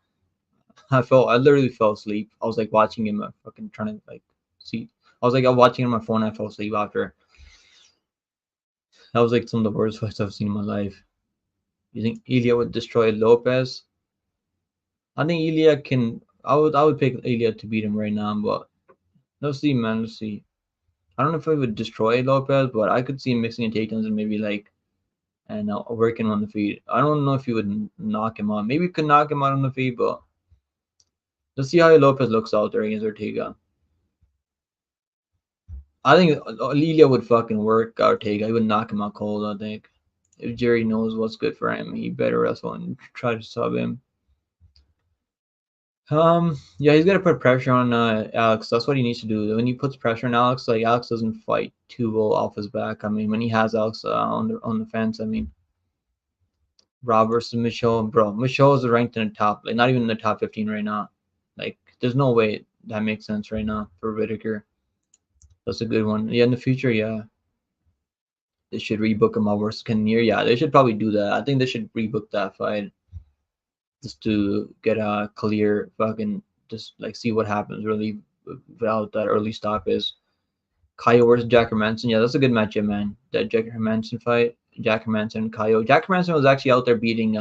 I literally fell asleep. I was like watching him, fucking trying to like see. I was like watching him on my phone. And I fell asleep after. That was like some of the worst fights I've seen in my life. You think Ilya would destroy Lopez? I think Ilya can. I would pick Ilya to beat him right now, but let's see, man. Let's see. I don't know if I would destroy Lopez, but I could see him mixing in takedowns and maybe like working on the feet. I don't know if he would knock him out. Maybe he could knock him out on the feet, but let's see how Lopez looks out there against Ortega. I think Ilya would fucking work Ortega. He would knock him out cold, I think. If Jerry knows what's good for him, he better wrestle and try to sub him. Yeah, he's got to put pressure on Alex. That's what he needs to do. When he puts pressure on Alex, like Alex doesn't fight too well off his back. I mean, when he has Alex on the fence, I mean, Rob versus Michael, bro. Michael is ranked in the top, like not even in the top 15 right now. Like, there's no way that makes sense right now for Whitaker. That's a good one. Yeah, in the future, yeah. They should rebook him over Kinnear. Yeah, they should probably do that. I think they should rebook that fight just to get a clear fucking just like see what happens really without that early stoppage. Kaio versus Jack Hermanson. Yeah, that's a good matchup, man. That Jack Hermanson fight. Jack Hermanson, Kaio. Jack Hermanson was actually out there beating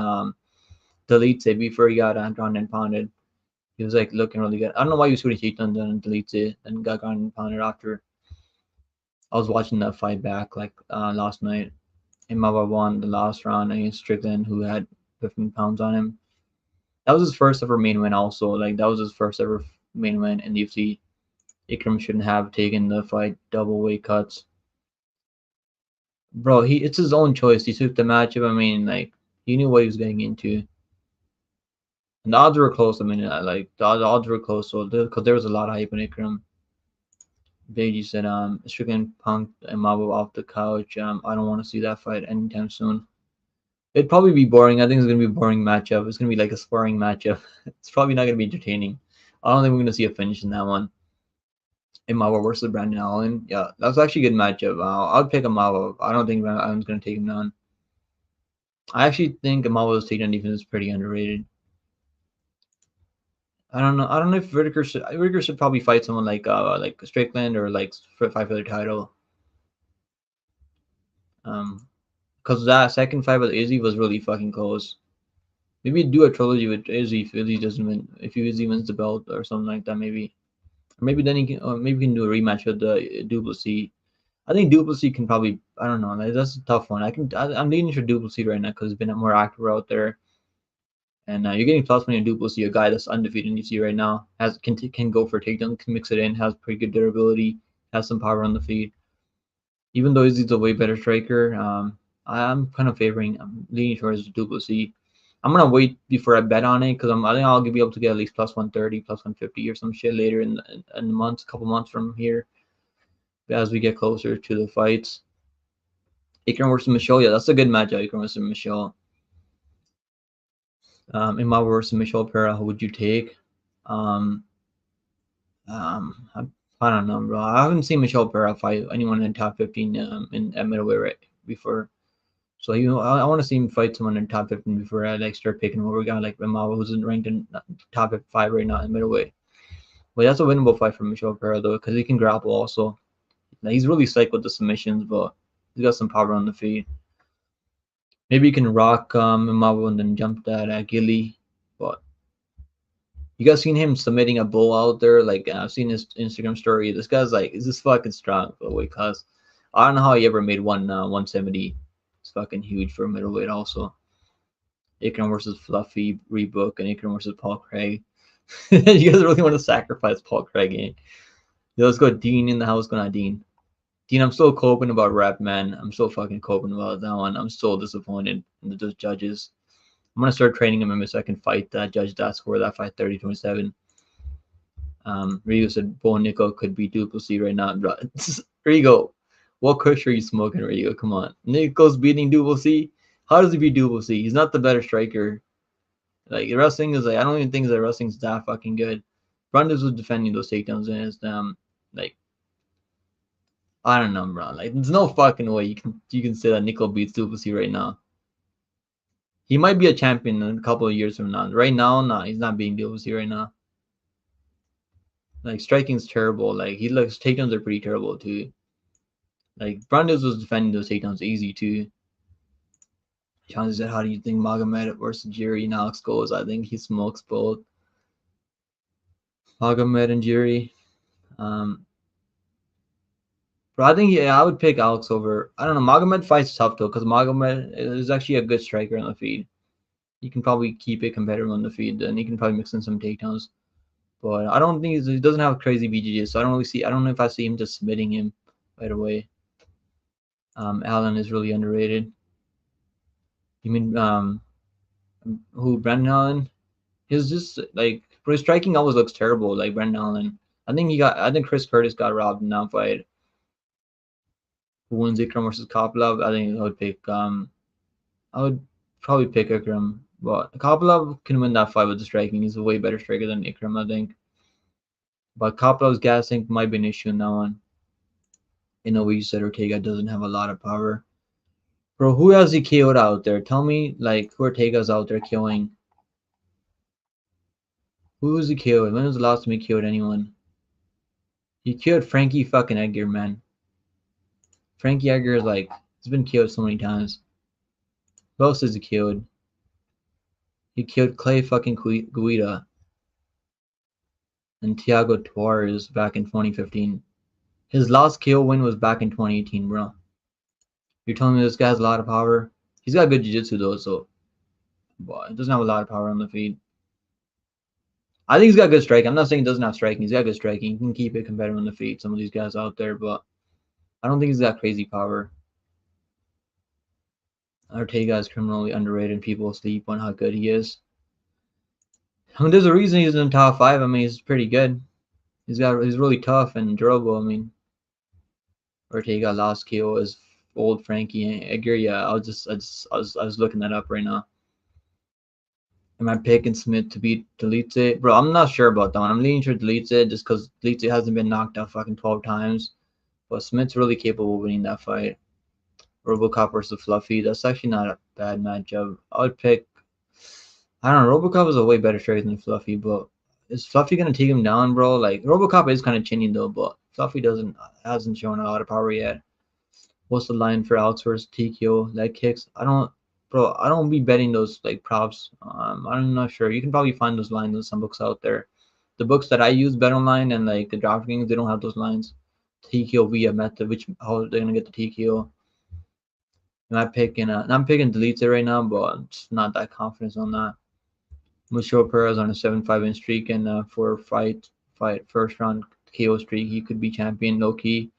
Delete before he got ground and pounded. He was like looking really good. I don't know why he was shooting heat on Delete and got ground and pounded after. I was watching that fight back like last night. Imava won the last round against Strickland, who had 15 pounds on him. That was his first ever main win also. Like, that was his first ever main win in the UFC. Ikram shouldn't have taken the fight double weight cuts. Bro, it's his own choice. He took the matchup. I mean, like, he knew what he was getting into. And the odds were close. I mean, like, the odds were close. So, because there was a lot of hype on Ikram. Beji said, Strickland punked Imava off the couch. I don't want to see that fight anytime soon. It'd probably be boring. I think it's gonna be a boring matchup. It's gonna be like a sparring matchup. It's probably not gonna be entertaining. I don't think we're gonna see a finish in that one. Imava versus Brandon Allen. Yeah, that's actually a good matchup. I'll pick Imava. I don't think Brandon Allen's gonna take him down. I actually think Imava's takedown defense is pretty underrated. I don't know. I don't know if Whitaker should probably fight someone like Strickland or like fight for the title. Because that second fight with Izzy was really fucking close. Maybe do a trilogy with Izzy if Izzy doesn't win. If Izzy wins the belt or something like that, maybe. Or maybe then he can. Or maybe we can do a rematch with the Duplessis. I think Duplessis can probably. I don't know. That's a tough one. I'm leaning for Duplessis right now because he's been more active out there. And you're getting plus money on Duplessis, a guy that's undefeated in UFC right now, can go for a takedown, can mix it in, has pretty good durability, has some power on the feet. Even though he's a way better striker, I'm kind of I'm leaning towards Duplessis. I'm gonna wait before I bet on it because I think I'll be able to get at least plus 130, plus 150 or some shit later in the months, couple months from here, as we get closer to the fights. Ikram versus Michelle, yeah, that's a good matchup. Ikram versus Michelle. In my versus Michelle Pereira, who would you take? Um, I don't know, bro. I haven't seen Michelle Pereira fight anyone in top 15 in at middleweight before. So I want to see him fight someone in top 15 before I like start picking over a guy like Imava who's ranked in top 5 right now in middleweight. But that's a winnable fight for Michelle Pereira though, because he can grapple also. Like, he's really sick with the submissions, but he's got some power on the feet. Maybe he can rock Imava and then jump that Gilly, but you guys seen him submitting a bull out there? Like, I've seen his Instagram story. This guy's like, is this fucking strong for the weight class? I don't know how he ever made 170. It's fucking huge for a middleweight also. Ikram versus Fluffy Rebook and Ikram versus Paul Craig. You guys really want to sacrifice Paul Craig, eh? Yo, let's go Dean in the house. Going on, Dean. Dean, I'm still coping about rap, man. I'm still fucking coping about that one. I'm so disappointed in the judges. I'm gonna start training him in my second fight. Judge that score that fight 30-27. Rigo said Bo Nickel could be Duplessis right now. Rigo, what kush are you smoking, Rigo? Come on. Nickel's beating Duplessis. How does he beat Duplessis? He's not the better striker. Like, wrestling is like, I don't even think that wrestling's that fucking good. Brandes was defending those takedowns and it's like, I don't know, bro. Like, there's no fucking way you can say that Nickel beats Duplessis right now. He might be a champion in a couple of years from now. Right now, nah, he's not being Duplessis right now. Like, striking's terrible. Like, his takedowns are pretty terrible too. Like, Brandes was defending those takedowns easy too. Sean said, "How do you think Magomed versus Jiri and Alex goes?" I think he smokes both. Magomed and Jiri. But I think I would pick Alex over. I don't know. Magomed fights tough though, because Magomed is actually a good striker on the feed. He can probably keep it competitive on the feed, and he can probably mix in some takedowns. But I don't think he doesn't have crazy BJJ, so I don't really see. I don't know if I see him just submitting him right away. Allen is really underrated. You mean who? Brandon Allen? He's just like, but his striking always looks terrible. Like Brandon Allen. I think Chris Curtis got robbed in that fight. Who wins Ikram versus Kopilov? I think I would probably pick Ikram. But Kopilov can win that fight with the striking. He's a way better striker than Ikram, I think. But Kopilov's gas tank might be an issue in that one. You know, we said Ortega doesn't have a lot of power. Bro, who has he killed out there? Tell me, like, who Ortega's out there killing. Who was he killed? When was the last time he killed anyone? He killed Frankie fucking Edgar, man. Frankie Edgar is like, he's been killed so many times. Who else has he killed? He killed Clay fucking Guida and Thiago Torres back in 2015. His last kill win was back in 2018, bro. You're telling me this guy has a lot of power? He's got good jiu-jitsu though, so but it doesn't have a lot of power on the feet. I think he's got good striking. I'm not saying he doesn't have striking. He's got good striking. He can keep it competitive on the feet. Some of these guys out there, but I don't think he's got crazy power. Ortega is criminally underrated, and people sleep on how good he is. I mean, there's a reason he's in the top 5. I mean, he's pretty good. He's really tough and durable. I mean, Ortega last kill is old Frankie Edgar. Yeah, I was looking that up right now. Am I picking Smith to beat Delete? Bro, I'm not sure about that one. I'm leaning towards Delete just because Delete hasn't been knocked out fucking 12 times. But Smith's really capable of winning that fight. Robocop versus Fluffy. That's actually not a bad matchup. I would pick. I don't know. Robocop is a way better striker than Fluffy, but is Fluffy gonna take him down, bro? Like Robocop is kind of chinny though, but Fluffy doesn't hasn't shown a lot of power yet. What's the line for outsource TKO leg kicks? Bro. I don't be betting those like props. I'm not sure. You can probably find those lines in some books out there. The books that I use, Bet Online and like the DraftKings, they don't have those lines. TKO via method, which how they're gonna get the TKO. I'm picking Delete right now, but I'm just not that confident on that. Michel Perez on a 7-5 win streak and for fight first round KO streak. He could be champion low key.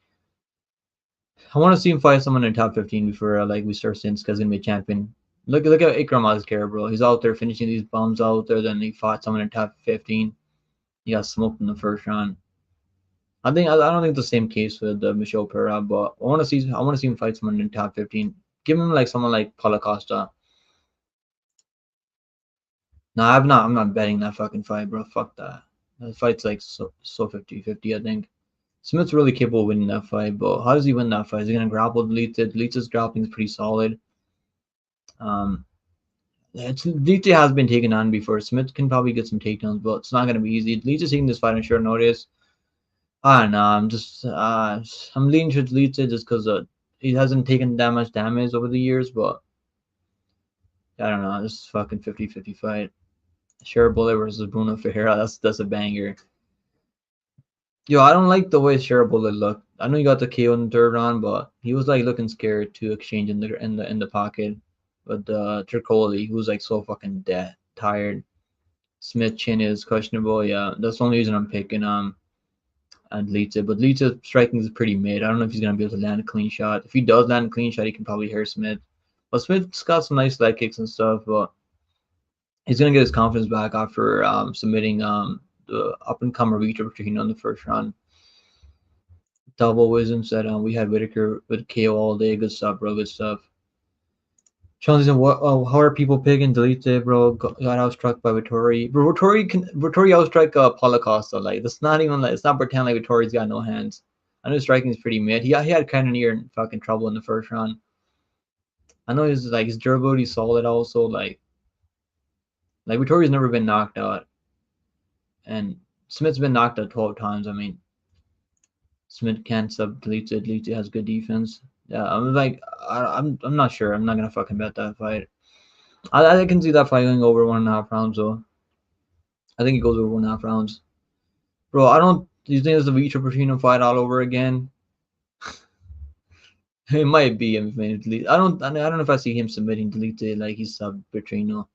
I want to see him fight someone in the top 15 before like we start saying because he's gonna be a champion. Look at Ikram Azkar, bro. He's out there finishing these bums out there. Then he fought someone in the top 15. He got smoked in the first round. I don't think it's the same case with Michel Pereira, but I want to see him fight someone in the top 15. Give him like someone like Paulo Costa. No, I'm not betting that fucking fight, bro. Fuck that. That fight's like so 50-50, I think. Smith's really capable of winning that fight, but how does he win that fight? Is he gonna grapple Delete? Delete's grappling is pretty solid. Delete has been taken on before. Smith can probably get some takedowns, but it's not gonna be easy. Delete's taking this fight on short notice. I don't know. I'm leaning to Delete just because he hasn't taken that much damage over the years, but I don't know. This is fucking 50-50 fight. Share Bullet versus Bruno Ferreira. That's a banger. Yo, I don't like the way Share Bullet looked. I know he got the KO in the third round, but he was like looking scared to exchange in the pocket with Tricoli, who's like so fucking dead, tired. Smith chin is questionable. Yeah, that's the only reason I'm picking and Lita. But Lita's striking is pretty mid. I don't know if he's gonna be able to land a clean shot. If he does land a clean shot, he can probably hurt Smith. But Smith's got some nice leg kicks and stuff, but he's gonna get his confidence back after submitting the up and comer Victor Trujillo in the first round. Double Wisdom said we had Whitaker with KO all day. Good stuff, bro. Good stuff. Chelsea said, "What? Oh, how are people picking? Delete it, bro. Got outstruck by Vittori. Bro, Vittori outstruck Paulo Costa. Like that's not even like it's not pretend like Vittori's got no hands. I know his striking is pretty mid. He had kind of near fucking trouble in the first round. I know his durability solid also. Like Vittori's never been knocked out, and Smith's been knocked out 12 times. I mean, Smith can't sub Delete it. Delete has good defense. Yeah, I'm not sure. I'm not gonna fucking bet that fight. I can see that fight going over 1.5 rounds though. I think it goes over 1.5 rounds. Bro, I don't. Do you think it's the Vitor Portino fight all over again? It might be. I mean, I don't know if I see him submitting Delete like he subbed Portino.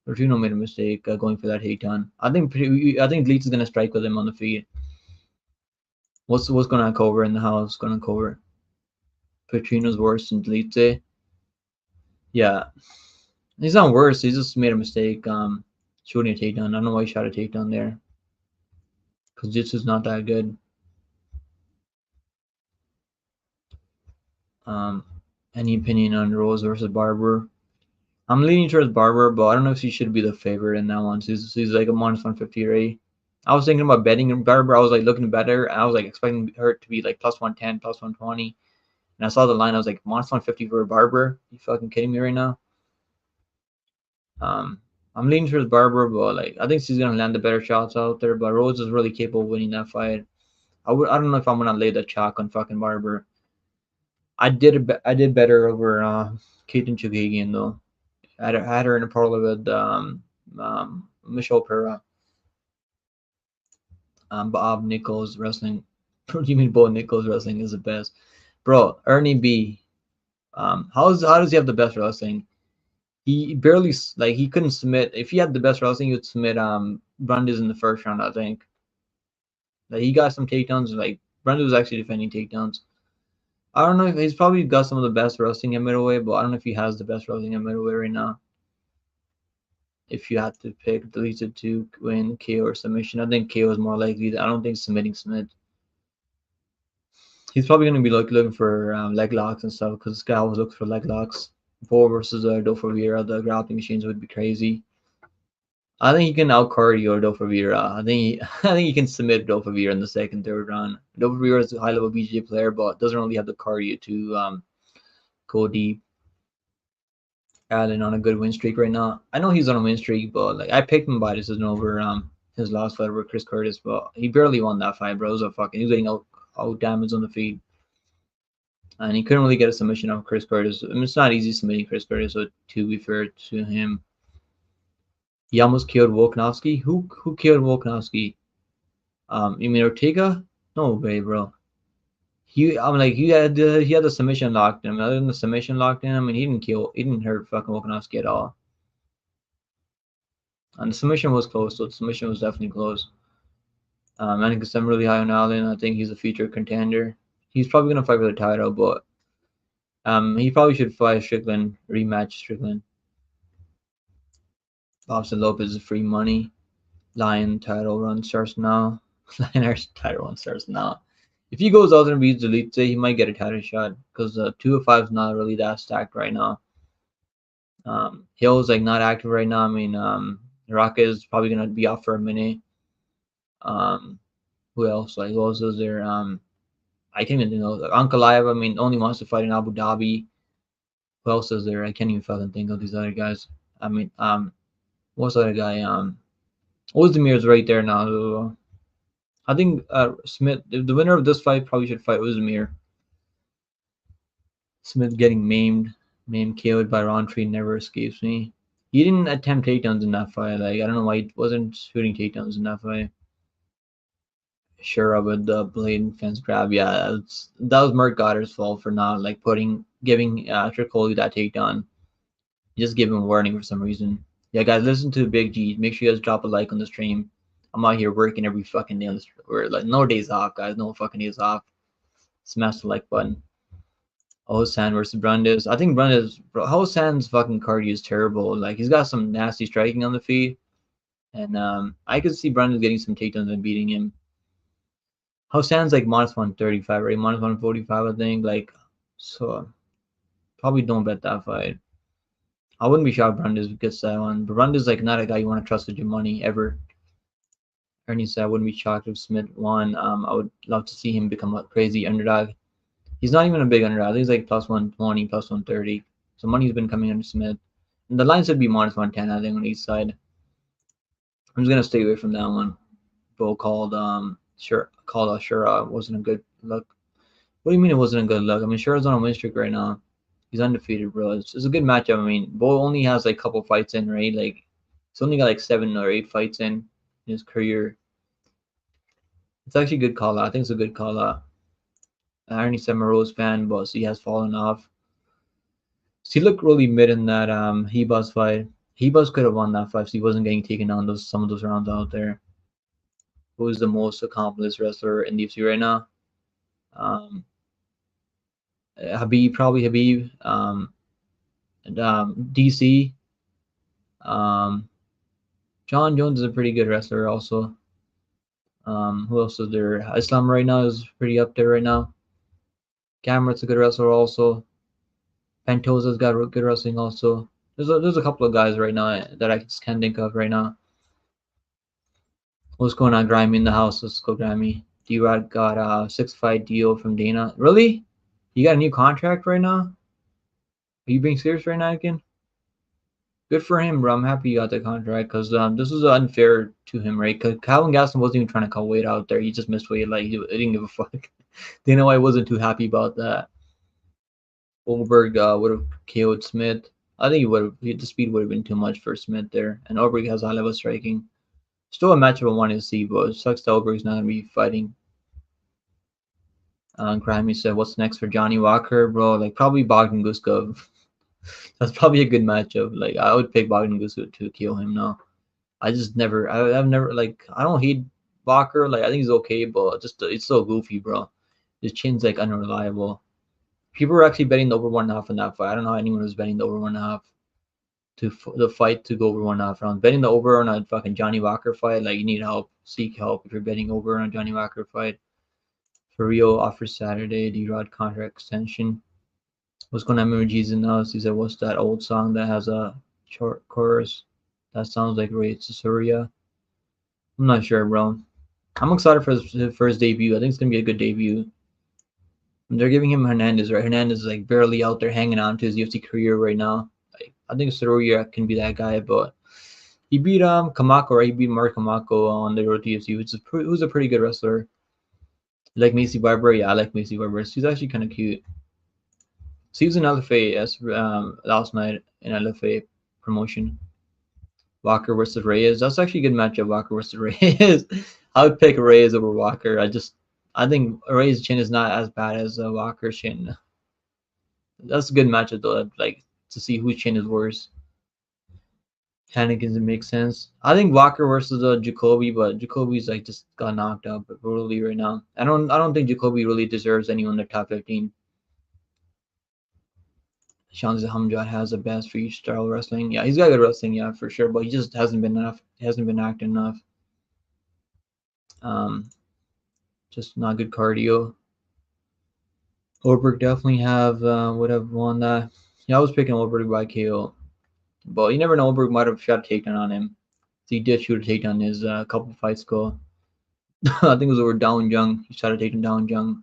Portino made a mistake going for that takedown. I think Delete is gonna strike with him on the feet. What's gonna cover in the house? Gonna cover. Portino's worse than Delete. Yeah, he's not worse. He just made a mistake. Shooting a takedown. I don't know why he shot a takedown there. Because Jitsu's not that good. Any opinion on Rose versus Barber? I'm leaning towards Barber, but I don't know if she should be the favorite in that one. She's like a -150 rate. I was thinking about betting Barber. I was like looking better. I was like expecting her to be like +110, +120. And I saw the line. I was like, -150 for Barber? You fucking kidding me right now? I'm leaning towards Barber, but like I think she's gonna land the better shots out there. But Rose is really capable of winning that fight. I don't know if I'm gonna lay the chalk on fucking Barber. I did better over Caitlin Chukagian though. I had her in a parlay with Michelle Pereira. Bob Nichols wrestling. You mean Bo Nichols wrestling is the best, bro? Ernie B. How does he have the best wrestling? He barely he couldn't submit. If he had the best wrestling, he would submit Brandes in the first round. I think. Like he got some takedowns. Like Brandes was actually defending takedowns. I don't know if he's probably got some of the best wrestling at middleweight, but I don't know if he has the best wrestling at middleweight right now. If you had to pick Deleted to win KO or submission, I think KO is more likely. I don't think submitting Smith. He's probably going to be looking for leg locks and stuff because this guy always looks for leg locks. Bo versus Adolfo Vieira, the grappling machines would be crazy. I think he can out cardio Adolfo Vieira. I think he can submit Adolfo Vieira in the second, third round. Adolfo Vieira is a high level BJJ player, but doesn't really have the cardio to go deep. Allen on a good win streak right now. I know he's on a win streak, but like I picked him by decision over his last fight over Chris Curtis, but he barely won that fight, bro. It was he was getting out damage on the feet. And he couldn't really get a submission off Chris Curtis. I mean, it's not easy submitting Chris Curtis, so to be fair to him. He almost killed Volkanovski. Who killed Volkanovski? You mean Ortega? No way, bro. He had the submission locked in. Other than the submission locked in, I mean he didn't hurt fucking Volkanovski at all. And the submission was close, so the submission was definitely close. I think I'm really high on Allen. I think he's a future contender. He's probably gonna fight for the title, but he probably should fight Strickland, rematch Strickland. Bobson Lopez is free money. Lion title run starts now. Lion's title run starts now. If he goes out there and beats Elite, he might get a title shot because 205 is not really that stacked right now. Hill's like not active right now. I mean, Rocket is probably gonna be off for a minute. Who else? Like who else is there? I can't even think of Ankalaev. I mean, only wants to fight in Abu Dhabi. Who else is there? I can't even fucking think of these other guys. I mean, what's the other guy? Ozdemir's right there now. I think Smith, the winner of this fight, probably should fight Ozdemir. Smith getting maimed, killed by Roundtree never escapes me. He didn't attempt takedowns in that fight. Like I don't know why he wasn't shooting takedowns in that fight. Sure, with the blatant fence grab, yeah, that was Mark Goddard's fault for not like giving Tricoli that takedown. Just give him a warning for some reason. Yeah, guys, listen to Big G. Make sure you guys drop a like on the stream. I'm out here working every fucking day on this. Or like no days off, guys. No fucking days off. Smash the like button. Osan versus Brandes. I think Brandes, bro, Osan's fucking cardio is terrible. Like he's got some nasty striking on the feet, and I could see Brandes getting some takedowns and beating him. Osan's like minus 135, right? Minus 145, I think. Like, so probably don't bet that fight. I wouldn't be shocked if Brandes gets that one. But Brandes is like not a guy you want to trust with your money ever. Ernie said I wouldn't be shocked if Smith won. I would love to see him become a crazy underdog. He's not even a big underdog. I think he's like plus 120, plus 130. So money's been coming into Smith. And the line should be minus 110, I think, on each side. I'm just gonna stay away from that one. Bo called Shura wasn't a good look. What do you mean it wasn't a good look? I mean Shura's on a win streak right now. He's undefeated, bro. It's a good matchup. I mean, Bo only has like a couple fights in, right? Like he's only got like 7 or 8 fights in his career. It's actually a good call out. I think it's a good call out. Ernie said Moreau's fan, but he has fallen off. So he looked really mid in that Hebus fight. Hebus could have won that fight, so he wasn't getting taken on some of those rounds out there. Who's the most accomplished wrestler in the UFC right now? Habib, probably Habib. DC. John Jones is a pretty good wrestler also. Who else is there? Islam right now is pretty up there right now. Cameron's a good wrestler also. Pantoja's got good wrestling also. There's a couple of guys right now that I just can't think of right now. What's going on, Grimy in the house? Let's go, Grimy. D-Rod got a 6-fight deal from Dana. Really? You got a new contract right now? Are you being serious right now again? Good for him, bro. I'm happy you got the contract because this was unfair to him, right? Because Calvin Gaston wasn't even trying to cut weight out there. He just missed weight. Like, he didn't give a fuck. Dana White wasn't too happy about that. Goldberg would have killed Smith. I think the speed would have been too much for Smith there. And Goldberg has high level striking. Still a matchup I wanted to see, but it sucks that Goldberg's not going to be fighting. Grammy said, what's next for Johnny Walker, bro? Like, probably Bogdan Guskov. That's probably a good matchup. Like, I would pick Bogdan Guskov to kill him now. I've never, like, I don't hate Walker. Like, I think he's okay, but just it's so goofy, bro. His chin's, like, unreliable. People were actually betting the over 1.5 in that fight. I don't know how anyone was betting the over 1.5 to the fight to go over 1.5 rounds. Betting the over on a fucking Johnny Walker fight, like, you need help. Seek help if you're betting over on a Johnny Walker fight. Carrillo offers Saturday. D-Rod contract extension. What's going on, MMG's in us? He said, what's that old song that has a short chorus? That sounds like Ray Caesarea. I'm not sure, bro. I'm excited for his first debut. I think it's going to be a good debut. They're giving him Hernandez, right? Hernandez is like barely out there hanging on to his UFC career right now. Like, I think Caesarea can be that guy, but he beat Kamako, right? He beat Mark Kamako on the road to UFC, who's a pretty good wrestler. Like Macy Barber, yeah, I like Macy Barber. She's actually kind of cute. She was in LFA last night in LFA promotion. Walker versus Reyes. That's actually a good matchup. Walker versus Reyes. I would pick Reyes over Walker. I think Reyes' chin is not as bad as Walker's chin. That's a good matchup though. Like to see whose chin is worse. Hannigan's make sense. I think Walker versus Jacoby, but Jacoby's like just got knocked out brutally right now. I don't think Jacoby really deserves anyone in the top 15. Shanzi Hamjad has the best for each style of wrestling. Yeah, he's got good wrestling, yeah, for sure, but he just hasn't been enough. He hasn't been acting enough. Just not good cardio. Orberg definitely would have won that. Yeah, I was picking Orberg by KO. But you never know, Orberg might have shot a takedown on him. So he did shoot a takedown his couple fights ago. I think it was over Down Jung. He shot a takedown down Jung.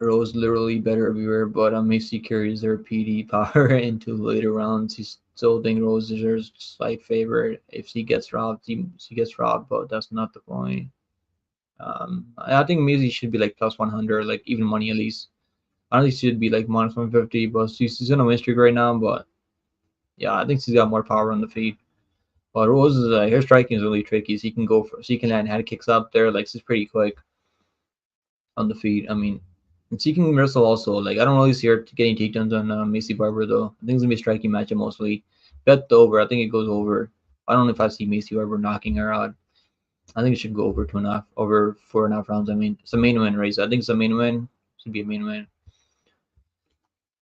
Rose literally better everywhere, but Macy carries their PD power into later rounds. He's still think Rose deserves a slight favorite. If she gets robbed, she gets robbed, but that's not the point. I think Macy should be like plus 100, like even money at least. I don't think she should be like minus 150, but she's in a win streak right now. But yeah, I think she's got more power on the feet. But Rose is her striking is really tricky. She can land head kicks up there. Like she's pretty quick on the feet. I mean, and she can wrestle also. Like I don't really see her getting takedowns on Macy Barber though. I think it's gonna be a striking matchup mostly. Bet the over. I think it goes over. I don't know if I see Macy Barber knocking her out. I think it should go over 2.5, over 4.5 rounds. I mean, it's a main win race. I think it's a main win. Should be a main win.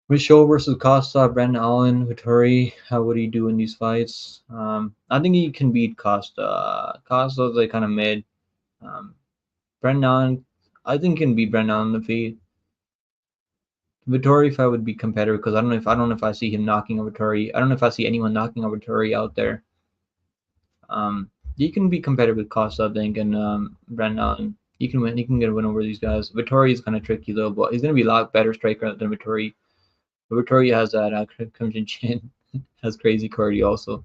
Michaud versus Costa, Brandon Allen, Vittori. How would he do in these fights? I think he can beat Costa. Costa's like kind of mid. Brandon Allen, I think can beat Brandon Allen on the feet. Vittori fight would be competitive because I don't know if I see him knocking over Vittori. I don't know if I see anyone knocking over Vittori out there. He can be competitive with Costa, I think, and Brandon Allen. He can win. He can get a win over these guys. Vittori is kind of tricky though, but he's gonna be a lot better striker than Vittori. Vittori has that crimson chin, has crazy cardio also.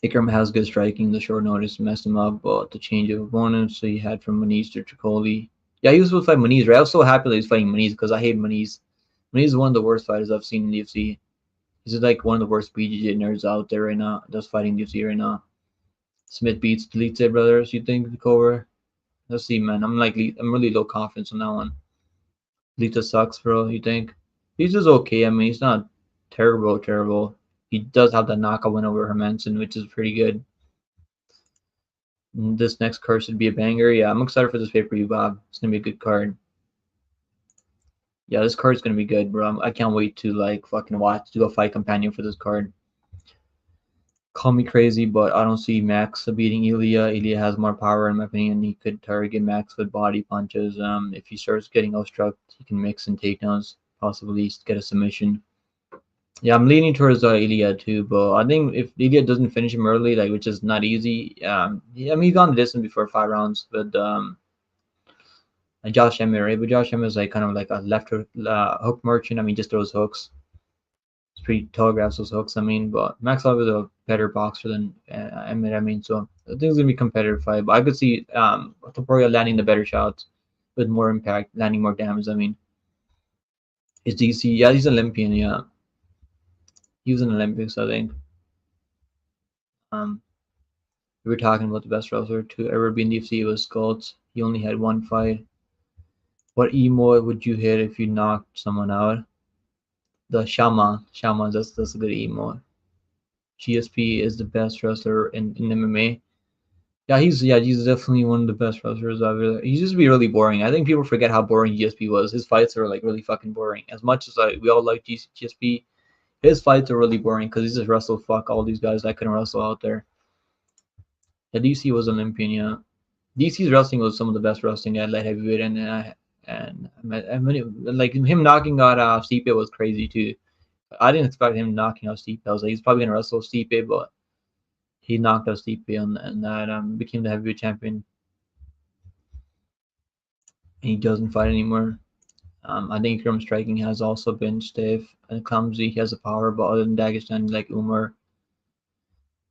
Ikram has good striking. The short notice messed him up, but the change of opponents so he had from Muniz to Tricoli. Yeah, he was supposed to fight Muniz, right? I was so happy that he's fighting Muniz because I hate Muniz. Muniz is one of the worst fighters I've seen in the UFC. He's like one of the worst BJJ nerds out there right now. That's fighting the UFC right now. Smith beats Delete brothers. You think Cover? Let's see, man. I'm really low confidence on that one. Lita sucks, bro. You think? He's just okay. I mean, he's not terrible. He does have that knockout win over Hermanson, which is pretty good. And this next card should be a banger. Yeah, I'm excited for this pay-per-view, Bob. It's gonna be a good card. Yeah, this card's gonna be good, bro. I can't wait to like fucking watch, to go fight companion for this card. Call me crazy, but I don't see Max beating Ilya. Ilya has more power, in my opinion. He could target Max with body punches. If he starts getting obstructed, he can mix in takedowns, possibly get a submission. Yeah, I'm leaning towards Ilya too, but I think if Ilya doesn't finish him early, like which is not easy. I mean, he's gone the distance before 5 rounds, but Josh Emmett, right? But Josh Emmett is like kind of like a left hook merchant. I mean, just throws hooks. It's pretty telegraphs those hooks. I mean, but Max Love is a better boxer than Emmett. I mean, so I think it's gonna be a competitive fight. But I could see Topuria landing the better shots with more impact, landing more damage. I mean, is DC? Yeah, he's an Olympian. Yeah, he was in Olympics, I think. We were talking about the best wrestler to ever be in the UFC. It was Skulls. He only had one fight. What emo would you hit if you knocked someone out? The Shaman, that's a good emo. GSP is the best wrestler in MMA. Yeah, he's definitely one of the best wrestlers I've ever. He used to be really boring. I think people forget how boring GSP was. His fights are like really fucking boring. As much as we all like GSP, his fights are really boring because he just wrestled fuck all these guys that couldn't wrestle out there. Yeah, DC was Olympian, yeah. DC's wrestling was some of the best wrestling at light heavyweight, I mean, like him knocking out Stipe was crazy too. I didn't expect him knocking out Stipe. I was like, he's probably gonna wrestle Stipe, but he knocked out Stipe and that became the heavyweight champion. He doesn't fight anymore. I think Ikram's striking has also been stiff and clumsy. He has the power, but other than Dagestan, like Umar,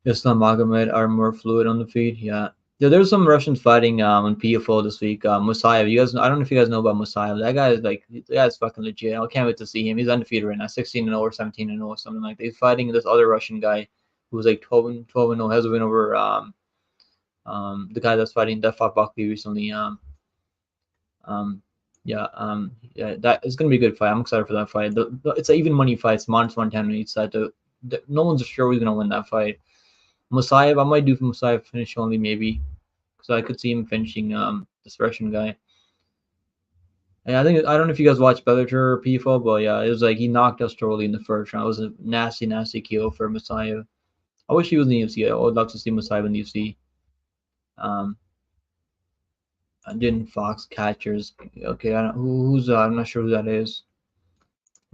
Islam Magomed are more fluid on the feet. Yeah. Yeah, there's some Russians fighting on PFO this week. Musayev, you guys, I don't know if you guys know about Musayev. That guy is like, the guy's fucking legit. I can't wait to see him. He's undefeated right now, 16-0 or 17-0 or something like that. He's fighting this other Russian guy who's like 12-0, has a win over the guy that's fighting that fought Buckley recently. Yeah, that is gonna be a good fight. I'm excited for that fight. It's an even money fight. It's minus 110 on each side. No one's sure who's gonna win that fight. Musayev, I might do for Musayev finish only maybe, because I could see him finishing this Russian guy. And I don't know if you guys watch Bellator or PFL, but yeah, it was like he knocked us Storley in the first round. It was a nasty, nasty KO for Musayev. I wish he was in the UFC. I would love to see Musayev in the UFC. I didn't Fox Catchers. Okay, I'm not sure who that is.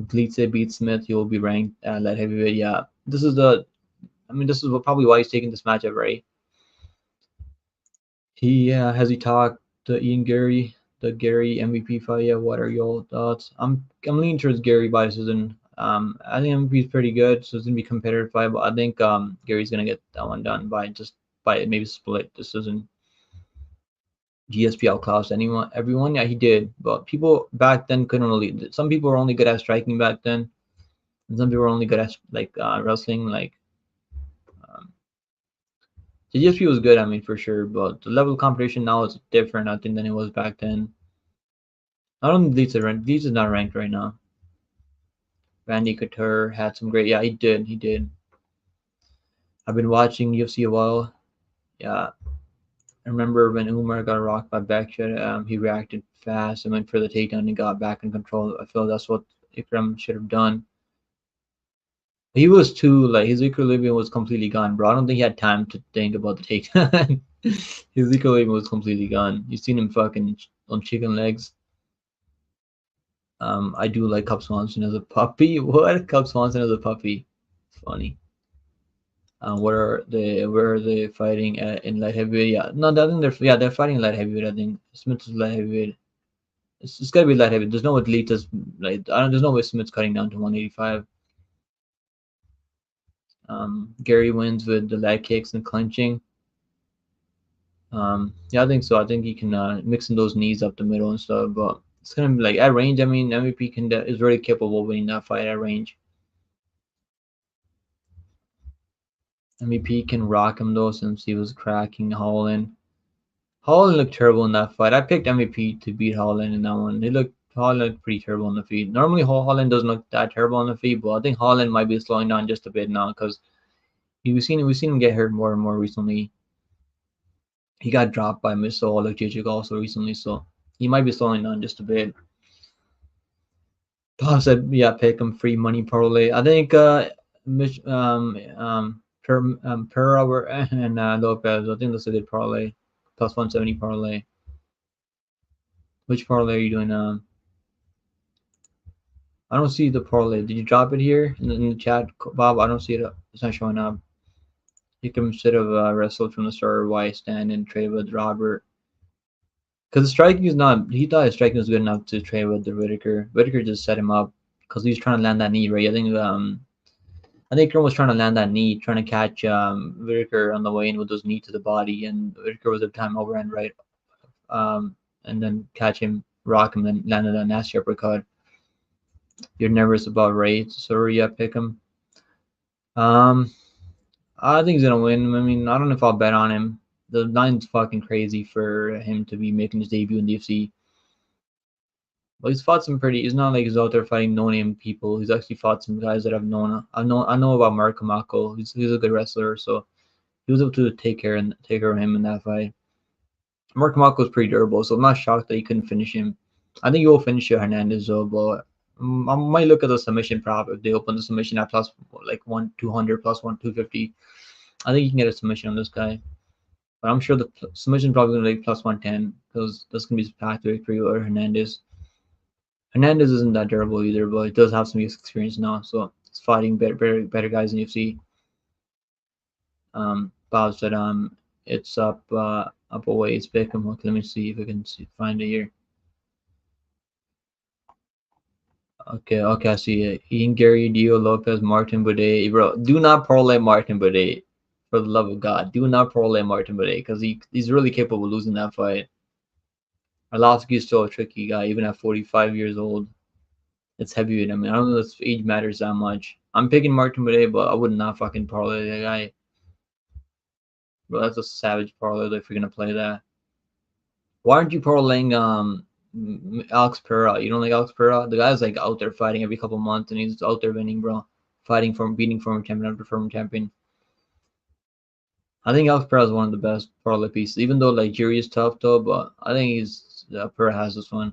Glitze beats Smith. He will be ranked at light heavyweight. Yeah, this is probably why he's taking this matchup, right? Has he talked to Ian Gary, the Gary MVP fight? Yeah, what are your thoughts? I'm leaning towards Gary by decision. I think MVP is pretty good, so it's gonna be a competitive fight, but I think Gary's gonna get that one done by maybe split decision. GSP outclassed everyone. Yeah, he did, but people back then couldn't really. Some people were only good at striking back then, and some people were only good at wrestling. Like the GSP was good, I mean, for sure, but the level of competition now is different, I think, than it was back then. I don't think Leeds is not ranked right now. Randy Couture had some great. Yeah, he did. I've been watching UFC a while. Yeah, I remember when Umar got rocked by Backshot, he reacted fast and went for the takedown and got back in control. I feel that's what Ikram should have done. He was too, like, his equilibrium was completely gone, bro. I don't think he had time to think about the takedown. His equilibrium was completely gone. You seen him fucking on chicken legs. I do like Cub Swanson as a puppy. What? Cub Swanson as a puppy? It's funny. Where are they fighting in light heavyweight? Yeah, no, I think they're fighting light heavyweight. I think Smith is light heavyweight. It's gotta be light heavyweight. There's no Atleta's like there's no way Smith's cutting down to 185. Gary wins with the leg kicks and clinching. Yeah, I think so. I think he can mix in those knees up the middle and stuff. But it's gonna be like at range. I mean, MVP is really capable of winning that fight at range. MVP can rock him though, since he was cracking Holland. Holland looked terrible in that fight. I picked MVP to beat Holland in that one. Holland looked pretty terrible on the feet. Normally Holland doesn't look that terrible on the feet, but I think Holland might be slowing down just a bit now because we've seen him get hurt more and more recently. He got dropped by Mr. Oleksiejczyk also recently, so he might be slowing down just a bit. Tom said, yeah, pick him free money parlay. I think Per and Lopez. I think that's a good parlay. Plus 170 parlay. Which parlay are you doing? I don't see the parlay. Did you drop it here in the chat, Bob? I don't see it. It's not showing up. You can instead of wrestle from the start, why stand and trade with Robert? Because the striking is not. He thought his striking was good enough to trade with the Whitaker. Whitaker just set him up because he was trying to land that knee, right? I think Kron was trying to land that knee, trying to catch Whitaker on the way in with those knee to the body, and Whitaker was at the time overhand right, and then catch him, rock him, then landed a nasty uppercut. You're nervous about Ray, so yeah, pick him. I think he's gonna win. I mean, I don't know if I'll bet on him. The line's fucking crazy for him to be making his debut in the UFC. But he's fought some pretty. It's not like he's out there fighting no-name people. He's actually fought some guys that I've known. I know about Mark Kamako. He's a good wrestler, so he was able to take care of him in that fight. Mark Kamako was pretty durable, so I'm not shocked that he couldn't finish him. I think he will finish Hernandez though, but I might look at the submission prop if they open the submission at plus like 1-200 plus 1-250. I think you can get a submission on this guy. But I'm sure the submission probably gonna be plus 110 because that's gonna be path to victory or Hernandez. Hernandez isn't that durable either, but he does have some experience now, so it's fighting better guys in UFC. Bob said it's up up away. It's Beckham. Okay, let me see if I can find it here. Okay, okay, I see it. Ian Gary, Dio Lopez, Martin Boudet. Bro, do not parlay Martin Boudet. For the love of God, do not parlay Martin Boudet because he's really capable of losing that fight. Arlovsky is still a tricky guy, even at 45 years old. It's heavyweight. I mean, I don't know if age matters that much. I'm picking Martin Boudet, but I would not fucking parlay that guy. Bro, that's a savage parlay if you're gonna play that. Why aren't you parlaying Alex Pereira? You don't like Alex Pereira? The guy's like out there fighting every couple months, and he's out there winning, bro. Beating former champion after former champion. I think Alex Pereira is one of the best parlay pieces, even though like Jury is tough though. But I think Pereira has this one.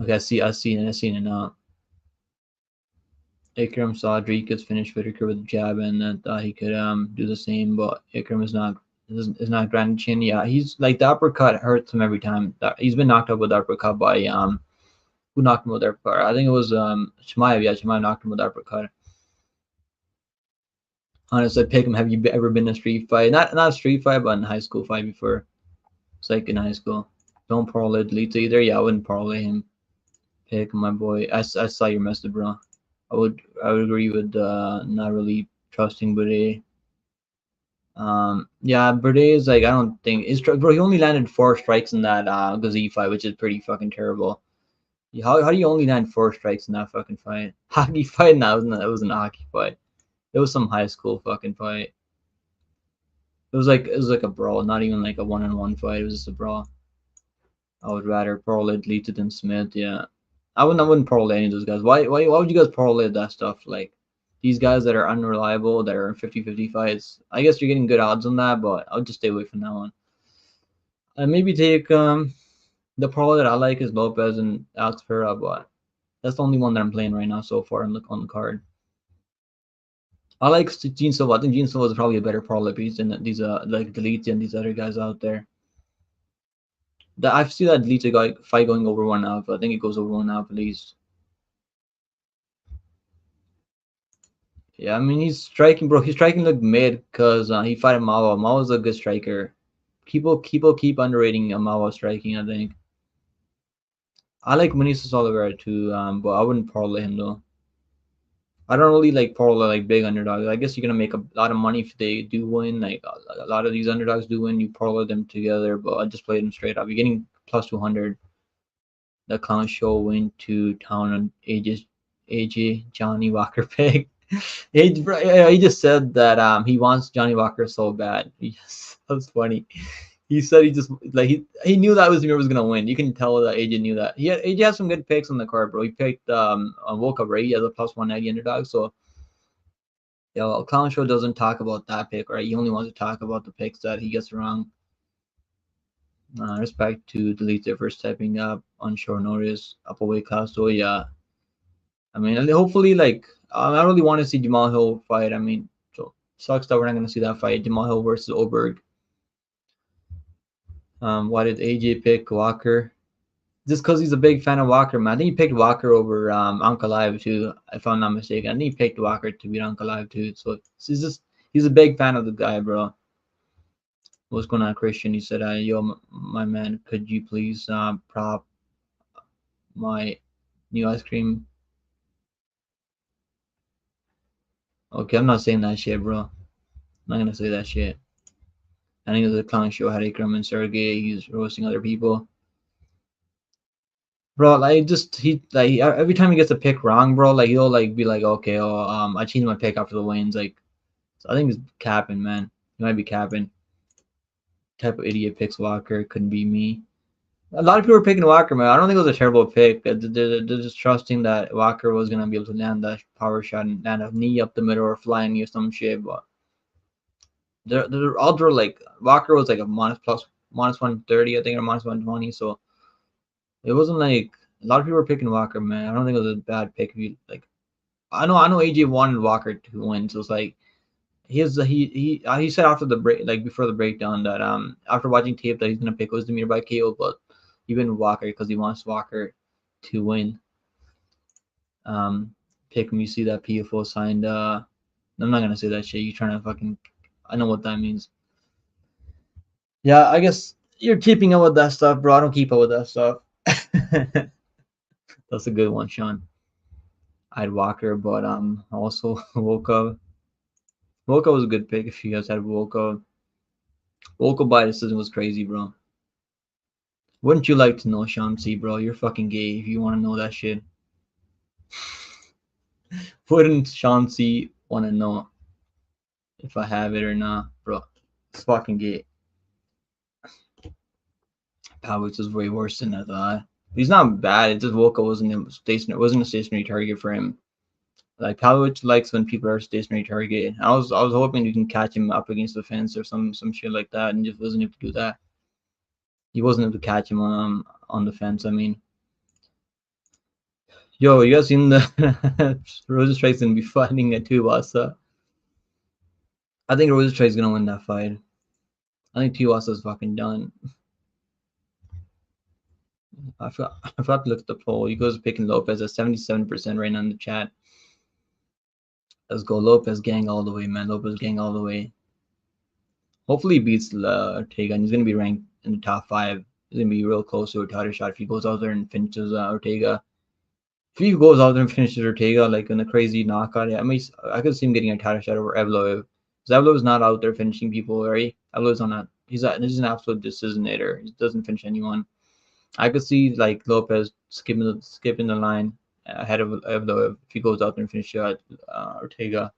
Okay, I seen it now. Ikram Rodriguez finished Whitaker with a jab, and that he could do the same, but Ikram is not Grand Chin. Yeah, he's like the uppercut hurts him every time. He's been knocked out with the uppercut by who knocked him with the uppercut? I think it was Chimaev. Yeah, Chimaev knocked him with the uppercut. Honestly, pick him. Have you ever been in a street fight? Not a street fight, but in a high school fight before. It's like in high school. Don't parlay Delete either. Yeah, I wouldn't parlay him. Pick my boy. I saw your message, bro. I would agree with not really trusting Boudet. Yeah, Boudet is like I don't think bro. He only landed 4 strikes in that Ghazi fight, which is pretty fucking terrible. How do you only land 4 strikes in that fucking fight? Hockey fight? No, it wasn't a hockey fight. It was some high school fucking fight. It was like a brawl, not even like a one-on-one fight. It was just a brawl. I would rather parlay Delete than Smith. Yeah, I wouldn't parlay any of those guys. Why would you guys parlay that stuff? Like these guys that are unreliable, that are in 50-50 fights. I guess you're getting good odds on that, but I'll just stay away from that one. And maybe take the parlay that I like is Lopez and Alex Pereira, but that's the only one that I'm playing right now so far on the card. I like Gene Silva. I think Gene Silva is probably a better parlay piece than these like Delete and these other guys out there. I've seen that Delete guy fight going over 1.5. I think it goes over 1.5 at least. Yeah, I mean he's striking, bro. He's striking like mid because he fought Mawa. Mawa's a good striker. People keep underrating Mawa striking. I think. I like Manises Oliveira too, but I wouldn't parlay him though. I don't really like parlay like big underdogs. I guess you're gonna make a lot of money if they do win. Like a lot of these underdogs do win. You parlay them together, but I just play them straight up. You're getting plus 200. The Clown Show went to town on AJ Johnny Walker pick. He just said that he wants Johnny Walker so bad. That's funny. He said he just like he knew that was gonna win. You can tell that AJ knew that. AJ has some good picks on the card, bro. He picked Volkov, right? He has a plus 190 underdog. So Clown Show doesn't talk about that pick, right? He only wants to talk about the picks that he gets wrong. Respect to Delete for stepping up on short notice, up a weight class. So yeah, I mean, hopefully, like I really want to see Jamal Hill fight. I mean, so sucks that we're not gonna see that fight. Jamal Hill versus Oberg. Why did AJ pick Walker? Just because he's a big fan of Walker, man. I think he picked Walker over Ankalaev too, if I'm not mistaken. I think he picked Walker to beat Ankalaev too. So he's a big fan of the guy, bro. What's going on, Christian? He said, yo, my man, could you please prop my new ice cream? Okay, I'm not saying that shit, bro. I'm not gonna say that shit. I think it's a Clown Show had Ikram and Sergey. He's roasting other people. Bro, like every time he gets a pick wrong, bro, like he'll like be like, okay, I changed my pick after the wins. Like, so I think he's capping, man. He might be capping. Type of idiot picks Walker. Couldn't be me. A lot of people are picking Walker, man. I don't think it was a terrible pick. They're just trusting that Walker was gonna be able to land that power shot and land a knee up the middle or flying knee or some shit. But they're all like Walker was like a minus 130, I think, or minus 120. So it wasn't like a lot of people were picking Walker, man. I don't think it was a bad pick. If you like, I know AJ wanted Walker to win, so it's like He said after the break, like before the breakdown, that after watching tape that he's gonna pick Ozdemir by KO, but even Walker because he wants Walker to win. Pick him. You see that PFO signed. I'm not gonna say that shit. You trying to fucking. I know what that means. Yeah, I guess you're keeping up with that stuff, bro. I don't keep up with that stuff. That's a good one, Sean. I had Walker, but also Volkov. Volkov was a good pick if you guys had Volkov. Volkov by decision was crazy, bro. Wouldn't you like to know, Sean C, bro? You're fucking gay if you want to know that shit. Wouldn't Sean C want to know if I have it or not, bro? It's fucking gay. Pavlich is way worse than I thought. He's not bad. It just Volkov wasn't a stationary target for him. Like Pavlich likes when people are stationary target. I was hoping you can catch him up against the fence or some shit like that, and just wasn't able to do that. He wasn't able to catch him on the fence. I mean, yo, you guys seen the Rosenstrike's gonna be fighting at Tuivasa? I think Rosenstrike's gonna win that fight. I think Tuivasa's fucking done. I forgot to look at the poll. You guys are picking Lopez at 77% right now in the chat. Let's go Lopez gang all the way, man. Lopez gang all the way. Hopefully he beats Ortega, and he's gonna be ranked in the top 5. He's gonna be real close to a title shot if he goes out there and finishes Ortega. If he goes out there and finishes Ortega like in a crazy knockout, I mean, I could see him getting a title shot over Evloev. Evloev is not out there finishing people, right? Evloev's on that. He's an absolute decisionator. He doesn't finish anyone. I could see like Lopez skipping the line ahead of Evloev if he goes out there and finishes Ortega.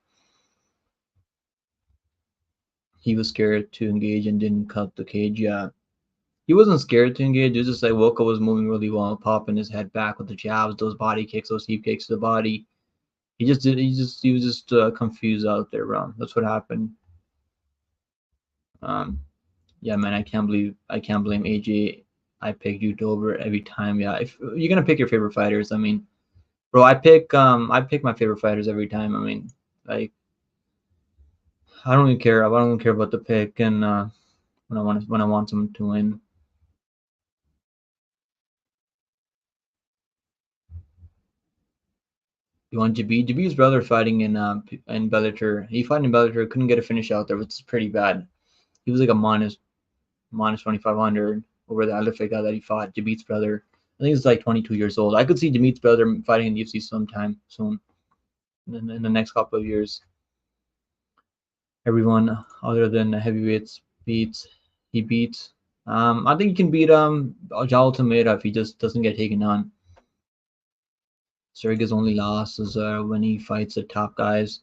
He was scared to engage and didn't cut the cage. Yeah, he wasn't scared to engage. It was just like Volkov was moving really well, popping his head back with the jabs, those body kicks, those deep kicks to the body. He was just confused out there, bro. That's what happened. Yeah, man, I can't blame AJ. I picked you over every time. Yeah, if you're gonna pick your favorite fighters, I mean, bro, I pick my favorite fighters every time. I mean, like, I don't even care. I don't even care about the pick, and when I want someone to win. You want Jabi? Jabi's brother fighting in Bellator. He fought in Bellator, couldn't get a finish out there, which is pretty bad. He was like a minus 2,500 over the Olympic guy that he fought. Jabi's brother. I think he's like 22 years old. I could see Jabi's brother fighting in the UFC sometime soon, in the next couple of years. Everyone other than the heavyweights he beats. I think he can beat Jal Tameda if he just doesn't get taken on. Sergey's only loss is when he fights the top guys.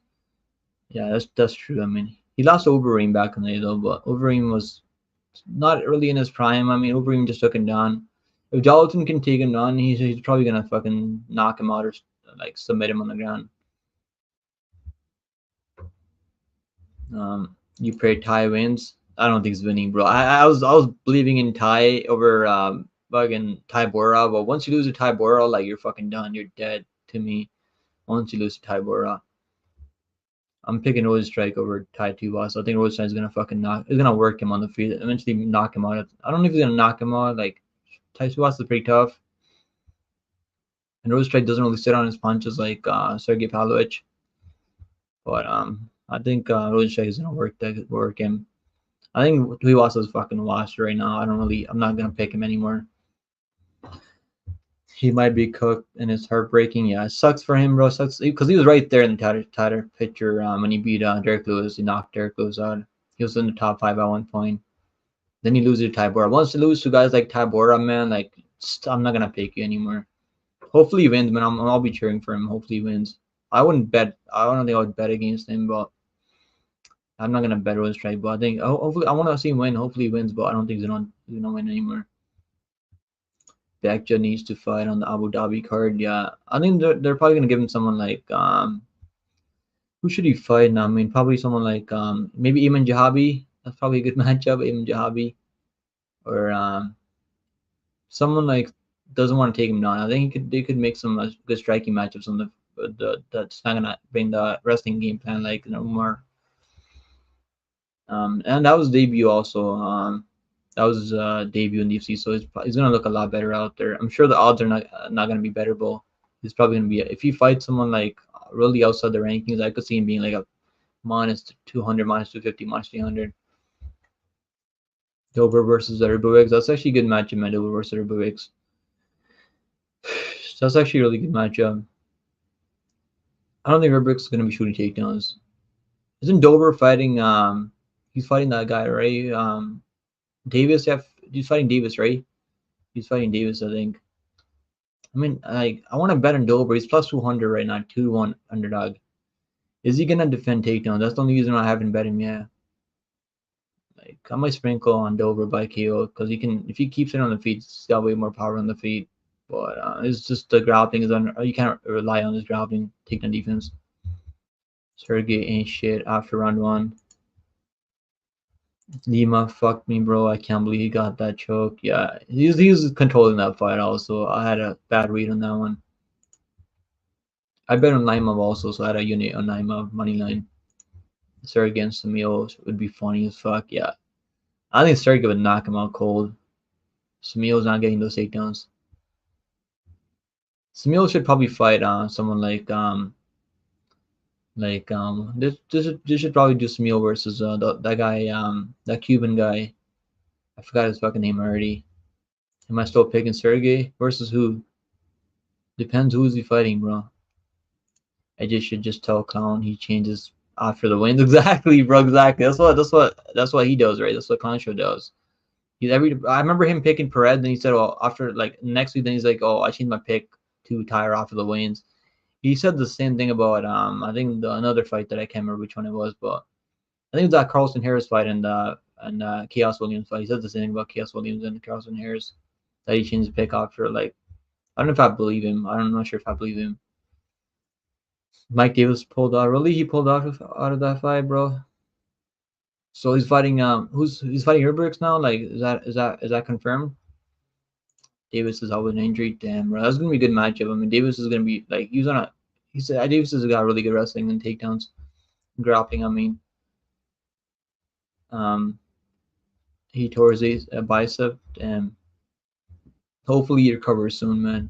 Yeah, that's true. I mean, he lost to Overeem back in the day though, but Overeem was not really in his prime. I mean, Overeem just took him down. If Jalaton can take him down, he's probably gonna fucking knock him out or like submit him on the ground. You pray Ty wins. I don't think he's winning, bro. I was believing in Ty over fucking Ty Bora, but once you lose to Ty Bora, like you're fucking done. You're dead to me. Once you lose to Ty Bora. I'm picking Rosenstrike over Ty Tuivasa. I think Rosenstrike's gonna fucking gonna work him on the feet, eventually knock him out. I don't know if he's gonna knock him out. Like Ty Tuivasa is pretty tough, and Rosenstrike doesn't really sit on his punches like Sergey Pavlovich. But I think Rosenstrike is gonna work him. I think Tuivasa is fucking washed right now. I'm not gonna pick him anymore. He might be cooked and it's heartbreaking. Yeah, it sucks for him, bro. It sucks because he was right there in the tighter picture when he beat Derek Lewis. He knocked Derek Lewis out. He was in the top 5 at one point. Then he loses to Tybora. Once you lose to guys like Tybora, man, like I'm not gonna pick you anymore. Hopefully he wins, man. I'll be cheering for him. Hopefully he wins. I wouldn't bet. I don't think I would bet against him, but I'm not gonna bet Rosenstrike. But I think hopefully I want to see him win. Hopefully he wins, but I don't think he's gonna win anymore. Bekja needs to fight on the Abu Dhabi card. Yeah, I think they're probably gonna give him someone like who should he fight now? I mean, probably someone like maybe Iman Jahabi. That's probably a good matchup, Iman Jahabi, or someone like doesn't want to take him down. I think they could make some good striking matchups on the that's not gonna bring the wrestling game plan like Umar. And that was debut also. That was debut in the UFC, so he's gonna look a lot better out there. I'm sure the odds are not gonna be better, but he's probably gonna be if he fights someone like really outside the rankings, I could see him being like a minus 200, minus 250, minus 300. Dober versus Herbovics. That's actually a good matchup, man. Dober versus Herbovics. That's actually a really good matchup. I don't think Herbovics is gonna be shooting takedowns. Isn't Dober fighting? He's fighting that guy, right? Davis. Yeah, he's fighting Davis, right? He's fighting Davis, I think. I mean, I want to bet on Dober. He's plus 200 right now, 2-1 underdog. Is he gonna defend takedown? That's the only reason I haven't bet him yet. Like I might sprinkle on Dober by KO because he can. If he keeps it on the feet, he's got way more power on the feet. But it's just the grappling is on. You can't rely on his grappling takedown defense. Sergey ain't shit after round 1. Lima fucked me, bro. I can't believe he got that choke. Yeah, he was controlling that fight also. I had a bad read on that one. I bet on Lima also, so I had a unit on Lima money line. Sergey against Samil would be funny as fuck. Yeah, I think Sergey would knock him out cold. Samil's not getting those takedowns. Samil should probably fight someone like this should probably do Samil versus that guy that Cuban guy. I forgot his fucking name already. Am I still picking Sergey versus who? Depends who's he fighting, bro. I just should just tell Clown he changes after the wins. Exactly, bro. Exactly. That's what he does, right? That's what Clown Show does. I remember him picking Perez, and he said, "Oh, after like next week, then he's like, oh, I changed my pick to Tyre after the wins." He said the same thing about I think another fight that I can't remember which one it was, but I think it was that Carlson Harris fight and Chaos Williams fight. He said the same thing about Chaos Williams and Carlson Harris that he changed the pick after like I don't know if I believe him. I'm not sure if I believe him. Mike Davis pulled out. Really, he pulled out of that fight, bro. So he's fighting. He's fighting Herbrooks now? Like, is that confirmed? Davis is out with an injury. Damn, bro, that's gonna be a good matchup. I mean, Davis is gonna be like he said Davis has got really good wrestling and takedowns, grappling. I mean, he tore his bicep, and hopefully he recovers soon, man,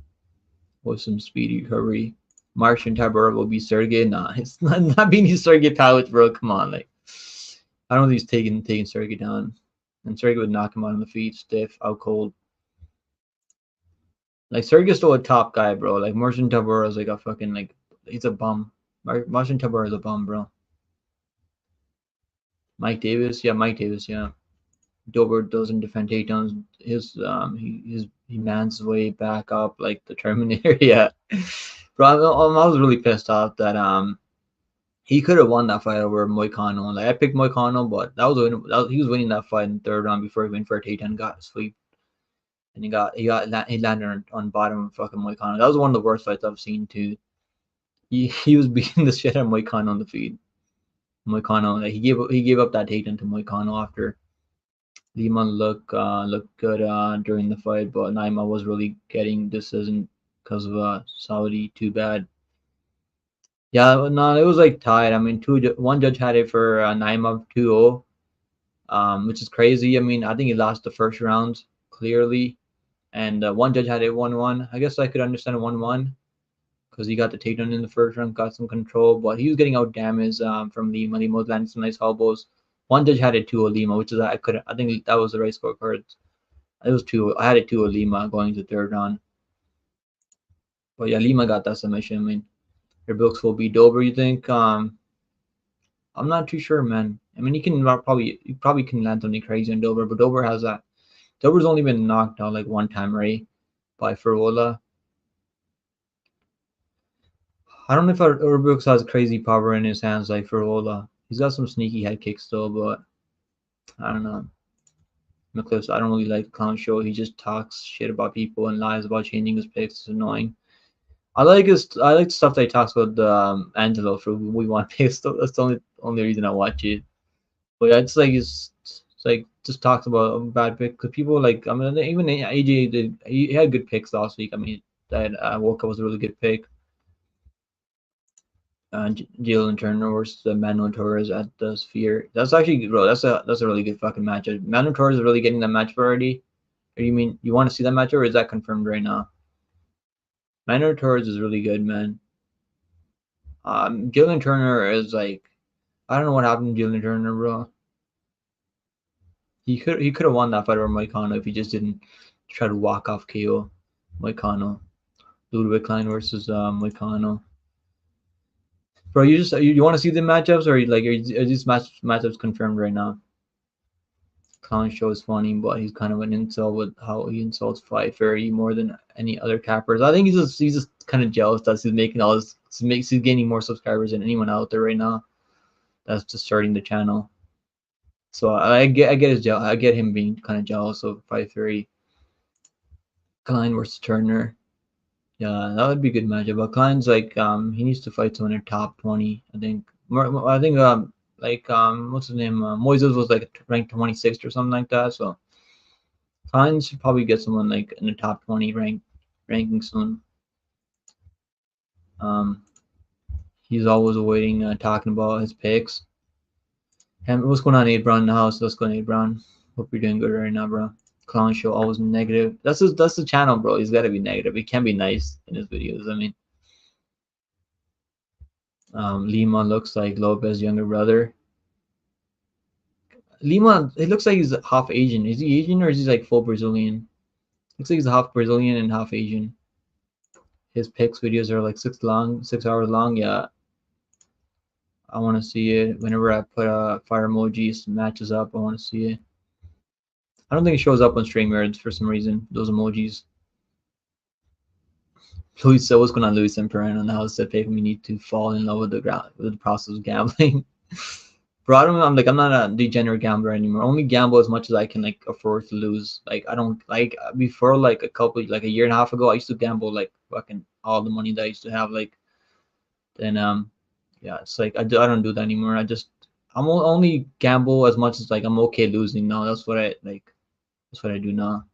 with some speedy recovery. Martian Tabor will be Sergey. Nah, it's not being Sergey Pavlich, bro. Come on, like I don't think he's taking Sergey down, and Sergey would knock him out on the feet, stiff, out cold. Like Sergey's still a top guy, bro. Like Martian Tabor is like a fucking like he's a bum. Martian Tabor is a bum, bro. Mike Davis, yeah, Mike Davis, yeah. Dober doesn't defend takedowns. He mans his way back up like the Terminator. Yeah, bro. I was really pissed off that he could have won that fight over Moicano. Like I picked Moicano, but he was winning that fight in the 3rd round before he went for a takedown, got asleep, and he landed on bottom of fucking Moicano. That was one of the worst fights I've seen too. He was beating the shit out of Moicano on the feet. Moicano, like he gave up that takedown to Moicano after. Lima looked good during the fight, but Naima was really getting decision because of Saudi. Too bad. Yeah, no, it was like tied. I mean, one judge had it for Naima 2-0, which is crazy. I mean, I think he lost the first round clearly, and one judge had it 1-1. I guess I could understand 1-1 because he got the takedown in the first round, got some control, but he was getting out damaged from Lima. Lima was landing some nice elbows. One judge had it 2-0 Lima, which is I think that was the right scorecard. It was 2. I had it 2-0 Lima going to 3rd round. But yeah, Lima got that submission. I mean, your books will be Dober, you think? I'm not too sure, man. I mean, you probably can land something crazy on Dober, but Dober has that. Dober's only been knocked out like one time, right? By Ferola. I don't know if Urbrooks has crazy power in his hands like Ferola. He's got some sneaky head kicks still, but I don't know. McCliffs, I don't really like the Clown Show. He just talks shit about people and lies about changing his picks. It's annoying. I like the stuff that he talks about Angelo for We Want picks. That's the only reason I watch it. But yeah, it's like just talks about a bad pick because people like I mean even AJ he had good picks last week. I mean that Walker was a really good pick. Jalen Turner versus Manuel Torres at the Sphere. That's actually, bro. That's a really good fucking matchup. Manuel Torres is really getting that match already. Or you mean you want to see that matchup, or is that confirmed right now? Manuel Torres is really good, man. Jalen Turner is like, I don't know what happened to Jalen Turner, bro. He could have won that fight over Moicano if he just didn't try to walk off KO Moicano. Ludwig Klein versus Moicano. Bro, you want to see the matchups, or are these matchups confirmed right now? Clown Show is funny, but he's kind of an insult with how he insults Fight Fairy more than any other cappers. I think he's just kind of jealous that he's making all this, he's gaining more subscribers than anyone out there right now. That's just starting the channel. So I get him being kind of jealous of Fight Fairy. Klein versus Turner. Yeah, that would be a good matchup. But Klein's like he needs to fight someone in top 20. I think. I think what's his name? Moises was like ranked 26th or something like that. So Klein should probably get someone like in the top 20 ranking soon. He's always avoiding talking about his picks. And what's going on, Nate Brown in the house? What's going on, Nate Brown? Hope you're doing good right now, bro. Clown Show always negative. That's the channel, bro. He's got to be negative. He can't be nice in his videos. I mean, Lima looks like Lopez's younger brother. Lima, it looks like he's half Asian. Is he Asian or is he like full Brazilian? Looks like he's half Brazilian and half Asian. His picks videos are like 6 hours long. Yeah, I want to see it. Whenever I put fire emojis matches up, I want to see it. I don't think it shows up on StreamYard for some reason. Those emojis. Luis, so what's going on, Luis and Perrin on the house that pay for me need to fall in love with the process of gambling. Bro, I'm not a degenerate gambler anymore. I only gamble as much as I can like afford to lose. Like I don't like before like a year and a half ago, I used to gamble like fucking all the money that I used to have. Like then yeah, it's like I don't do that anymore. I'm only gamble as much as like I'm okay losing now. That's what I like. That's what I do now.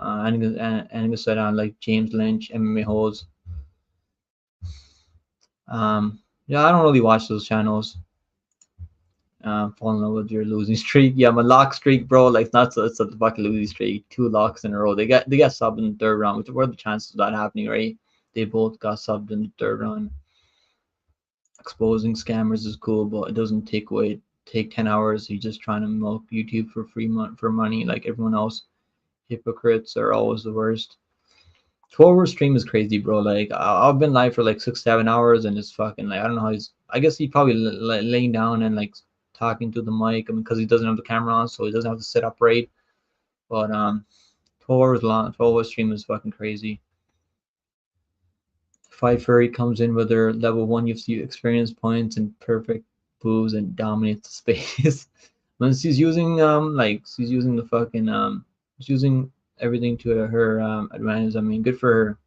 And said on like James Lynch, MMA holds. Yeah, I don't really watch those channels. Fall in love with your losing streak. Yeah, my lock streak, bro. Like it's a fucking losing streak. 2 locks in a row. They got subbed in the third round. What are the chances of that happening, right? They both got subbed in the third round. Exposing scammers is cool, but it doesn't take 10 hours. You're just trying to milk YouTube for money like everyone else. Hypocrites are always the worst. 12-hour stream is crazy, bro. Like I've been live for like 6-7 hours, and it's fucking like I don't know how I guess he's probably laying down and like talking to the mic. I mean, because he doesn't have the camera on, so he doesn't have to sit upright. But 12 hours long, 12-hour stream is fucking crazy. Fight Furry comes in with their level 1 UFC experience points and perfect moves and dominates the space. When she's using she's using the fucking she's using everything to her advantage. I mean, good for her.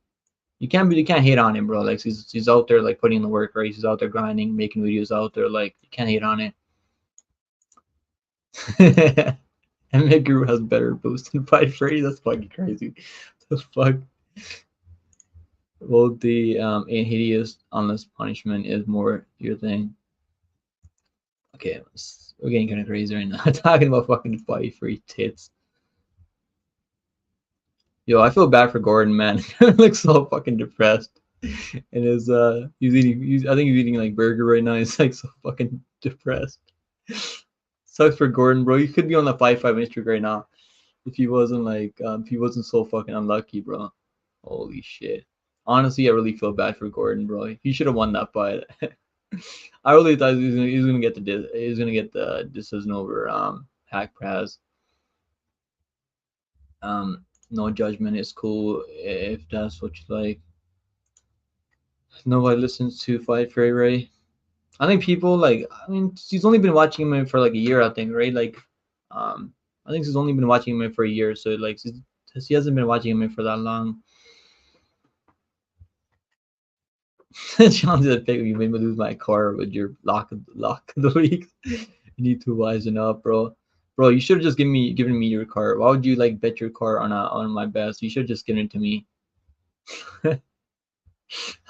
You can't hate on him, bro. Like she's out there like putting in the work, right? She's out there grinding, making videos out there. Like you can't hate on it. And Meguru has better boost than Fight Freddy. That's fucking crazy. The fuck. Well, the hideous unless punishment is more your thing. Okay, we're getting kind of crazy right now. Talking about fucking Fight Freddy tits. Yo, I feel bad for Gordon, man. He looks so fucking depressed. And I think he's eating like burger right now. He's like so fucking depressed. Sucks for Gordon, bro. He could be on the 5-5 win streak right now if he wasn't so fucking unlucky, bro. Holy shit. Honestly, I really feel bad for Gordon, bro. He should have won that fight. I really thought he was gonna get the decision over Hack Praz. No judgment is cool if that's what you like. Nobody listens to Fight Fairy Ray. I think people like. I mean, she's only been watching him for like a year. I think, right? Like, I think she's only been watching him for a year. So like, she hasn't been watching him for that long. Sean said, "Pick you made me lose my car with your lock of the week. You need to wisen up, bro. Bro, you should have just given me your car. Why would you like bet your car on my best? You should have just given it to me."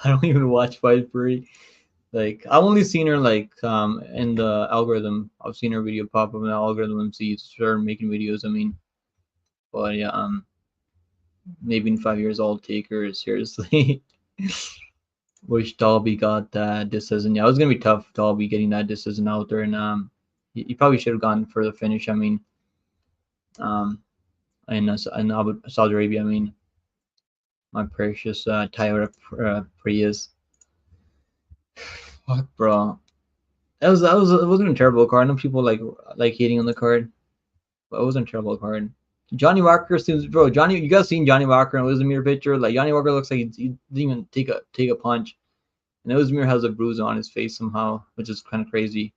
I don't even watch Fight Free. Like I've only seen her like in the algorithm. I've seen her video pop up in the algorithm and see her making videos. I mean, but yeah, maybe in 5 years I'll take her seriously. Wish Dolby got that decision. Yeah, it was gonna be tough. Dolby getting that decision out there, and he probably should have gone for the finish. I mean, in Saudi Arabia. I mean, my precious Toyota Prius. Fuck, bro. It wasn't a terrible card. I know people like hating on the card, but it wasn't a terrible card. Johnny Walker seems, bro. Johnny, you guys seen Johnny Walker in Uzmir picture? Like Johnny Walker looks like he didn't even take a punch, and Uzmir has a bruise on his face somehow, which is kind of crazy.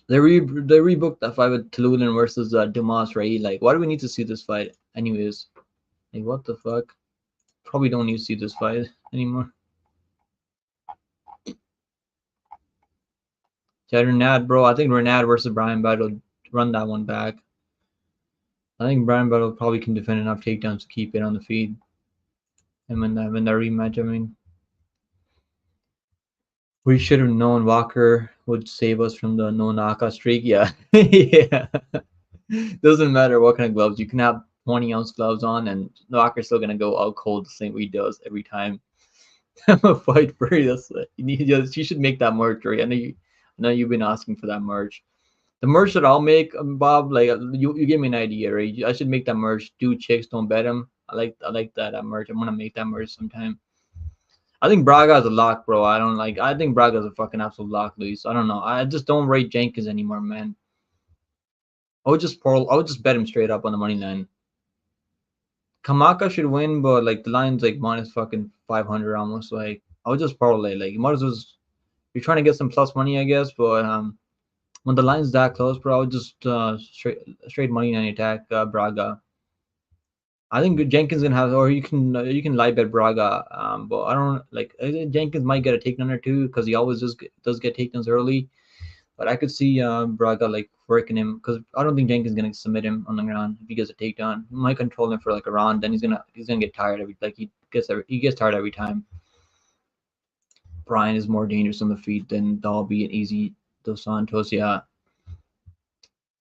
They rebooked that fight with Tululin versus Dumas Ray. Like, why do we need to see this fight, anyways? Like, what the fuck? Probably don't need to see this fight anymore. Yeah, Renad, bro. I think Renad versus Brian Battle run that one back. I think Brian Battle probably can defend enough takedowns to keep it on the feed. And when that rematch, I mean, we should have known Walker would save us from the no knockout streak. Yeah, yeah. Doesn't matter what kind of gloves you can have. 20-ounce gloves on, and Walker's still gonna go out cold the same way he does every time. I'm a fight for this. You should make that merch, right? I know you've been asking for that merch. The merch that I'll make, Bob, like you give me an idea, right? I should make that merch. Do chicks don't bet him. I like that merch. I'm gonna make that merch sometime. I think Braga's a lock, bro. I think Braga's a fucking absolute lock, Luis. I don't know. I just don't rate Jenkins anymore, man. I would just bet him straight up on the money line. Kamaka should win, but like the line's like minus fucking 500 almost. Like I would just parlay. Like you might as well. You're trying to get some plus money, I guess, but when the line's that close, bro, I would just straight money line attack Braga. I think Jenkins gonna have, or you can live bet Braga. But I don't like Jenkins might get a takedown or two because he always does get takedowns early. But I could see Braga like working him because I don't think Jenkins is gonna submit him on the ground if he gets a takedown. He might control him for like a round, then he's gonna get tired he gets tired every time. Brian is more dangerous on the feet than Dalby and Easy Dos Santos. Yeah,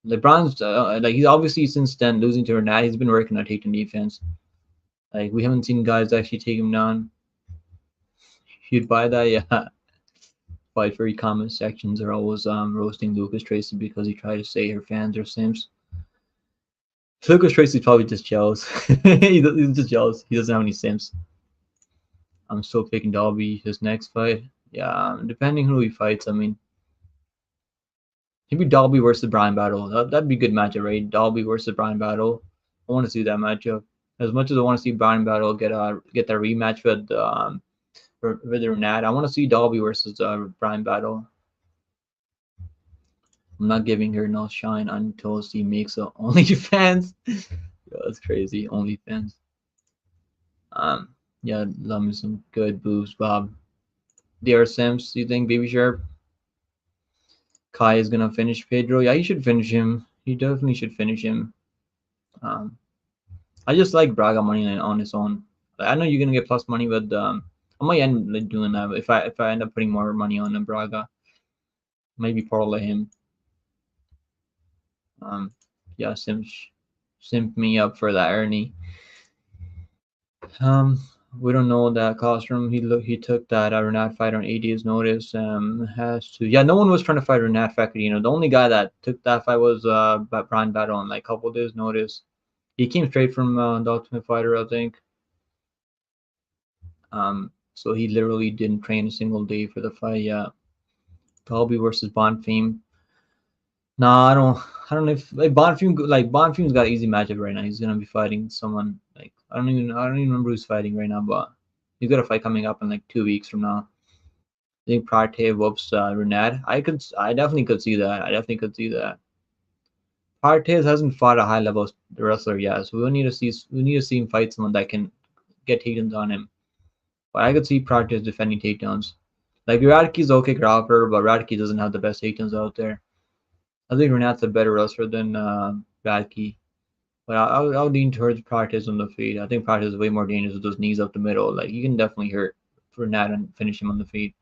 like Brian's like he's obviously since then losing to Renat, he's been working on takedown defense. Like we haven't seen guys actually take him down. You'd buy that, yeah. Fight Free comment sections are always roasting Lucas Tracy because he tried to say her fans are simps. Lucas Tracy's probably just jealous. He's just jealous. He doesn't have any simps. I'm still picking Dalby his next fight. Yeah, depending who he fights. I mean, maybe Dalby versus Brian Battle. That'd be a good matchup, right? Dalby versus Brian Battle. I want to see that matchup. As much as I want to see Brian Battle get that rematch with Renat, I want to see Dalby versus Brian Battle. I'm not giving her no shine until she makes a OnlyFans. Yo, that's crazy. OnlyFans. Yeah, love me some good boobs, Bob. DR Sims, you think Baby Sharp? Kai is gonna finish Pedro. Yeah, he should finish him. He definitely should finish him. I just like Braga money on his own. I know you're gonna get plus money, but I might end up doing that if I end up putting more money on Braga. Maybe parlay him. Yeah, simp me up for that, Ernie. We don't know that Colostrum. He took that Renat fight on 8 days notice. Has to. Yeah, no one was trying to fight Renat Facadino. The only guy that took that fight was Brian Battle on like a couple days notice. He came straight from the Ultimate Fighter, I think. So he literally didn't train a single day for the fight. Yeah, Colby versus Bonfim. Nah, I don't know if like Bonfim's got an easy matchup right now. He's gonna be fighting someone like I don't even remember who's fighting right now, but he's got a fight coming up in like 2 weeks from now. I think Partey whoops Renat. I definitely could see that. Partey hasn't fought a high level wrestler yet, so we need to see him fight someone that can get takedowns on him. But I could see Partey defending takedowns. Like Radke's okay grappler, but Radke doesn't have the best takedowns out there. I think Renat's a better wrestler than Radke. But I'll lean towards Practice on the feet. I think Practice is way more dangerous with those knees up the middle. Like you can definitely hurt Burnett and finish him on the feet.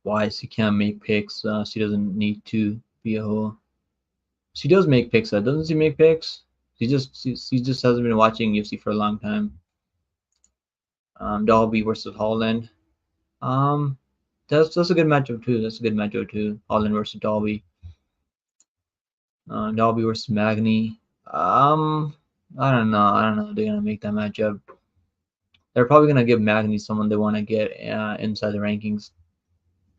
Wise, he can't make picks. She doesn't need to be a whole. She does make picks. Doesn't she make picks? She just hasn't been watching UFC for a long time. Dalby versus Holland. Um, that's a good matchup too. That's a good matchup too. Holland versus Dalby. Dalby versus Magny. I don't know. I don't know. They're gonna make that matchup. They're probably gonna give Magny someone they want to get inside the rankings.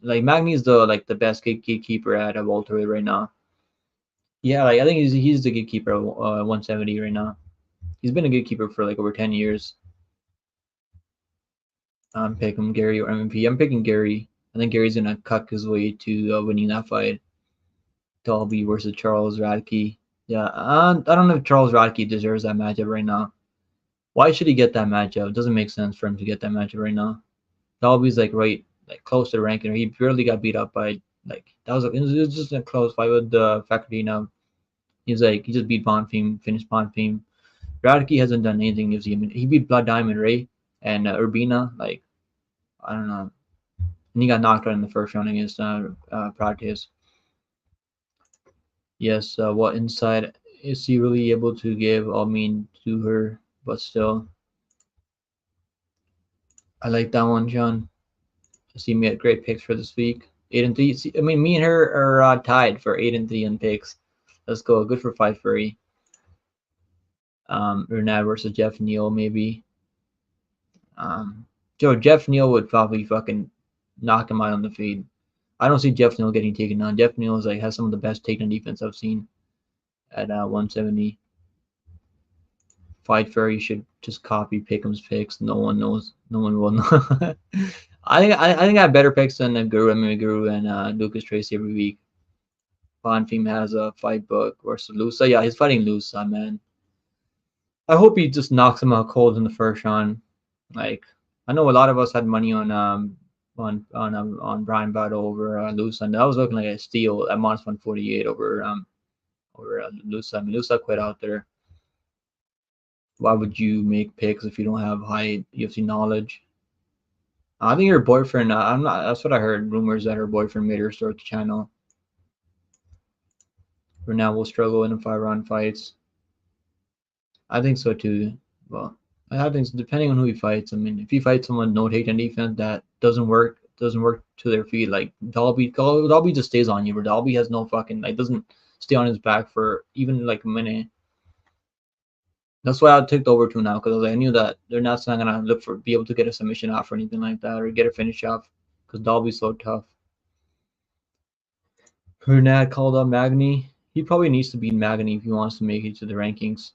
Like Magny's the best gatekeeper at a welterweight right now. Yeah, like I think he's the gatekeeper at 170 right now. He's been a gatekeeper for like over 10 years. I'm picking Gary or MVP. I'm picking Gary. I think Gary's gonna cut his way to winning that fight. Dalby versus Charles Radke. Yeah, I don't know if Charles Radke deserves that matchup right now. Why should he get that matchup? It doesn't make sense for him to get that matchup right now. Dalby's like right, like close to the ranking. He barely got beat up by like it was just a close fight with Facardino. He's like he just beat Bonfim, finished Bonfim. Radke hasn't done anything. I mean, he beat Blood Diamond Ray and Urbina. Like I don't know, and he got knocked out in the first round against Practice. Yes, what insight is he really able to give? I mean, to her, but still, I like that one, John. See, me had great picks for this week. 8-3. See, I mean, me and her are tied for 8-3 in picks. Let's go. Good for Fight Furry. Renat versus Jeff Neal, maybe. Jeff Neal would probably fucking knock him out on the feed. I don't see Jeff Neal getting taken down. Jeff Neal is like has some of the best takedown defense I've seen at 170. Fight Furry should just copy Pickham's picks. No one knows. No one will know. I think I have better picks than Guru, MMA Guru, and Lucas Tracy every week. Bonfim has a fight book versus Lusa. Yeah, he's fighting Lusa, man. I hope he just knocks him out cold in the first round. Like I know a lot of us had money on Brian Battle over Lusa, and that was looking like a steal at minus 148 over Lusa. I mean, Lusa quit out there. Why would you make picks if you don't have high UFC knowledge? I think her boyfriend. I'm not. That's what I heard. Rumors that her boyfriend made her start the channel. Renat will struggle in the 5-round fights. I think so too. Well, I think depending on who he fights. I mean, if he fights someone no takedown defense that doesn't work to their feet. Like Dalby just stays on you. But Dalby has no fucking doesn't stay on his back for even like a minute. That's why I took the over 2 now because I knew that they're not gonna be able to get a submission off or anything like that or get a finish off because Dalby's so tough. Renat called up Magny. He probably needs to beat Magny if he wants to make it to the rankings.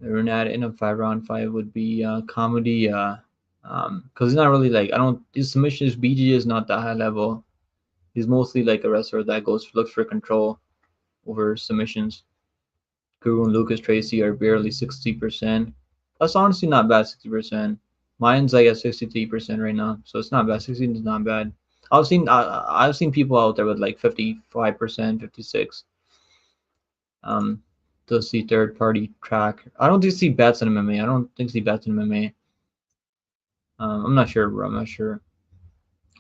Renat in a 5-round fight would be comedy. Because he's not really his submission, his BG is not that high level. He's mostly like a wrestler that looks for control over submissions. Guru and Lucas Tracy are barely 60%. That's honestly not bad, 60%. Mine's like at 63% right now, so it's not bad. 16 is not bad. I've seen people out there with like 55%, 56. To see third party track. I don't see bets in MMA. I don't think see bets in MMA. I'm not sure, bro. I'm not sure.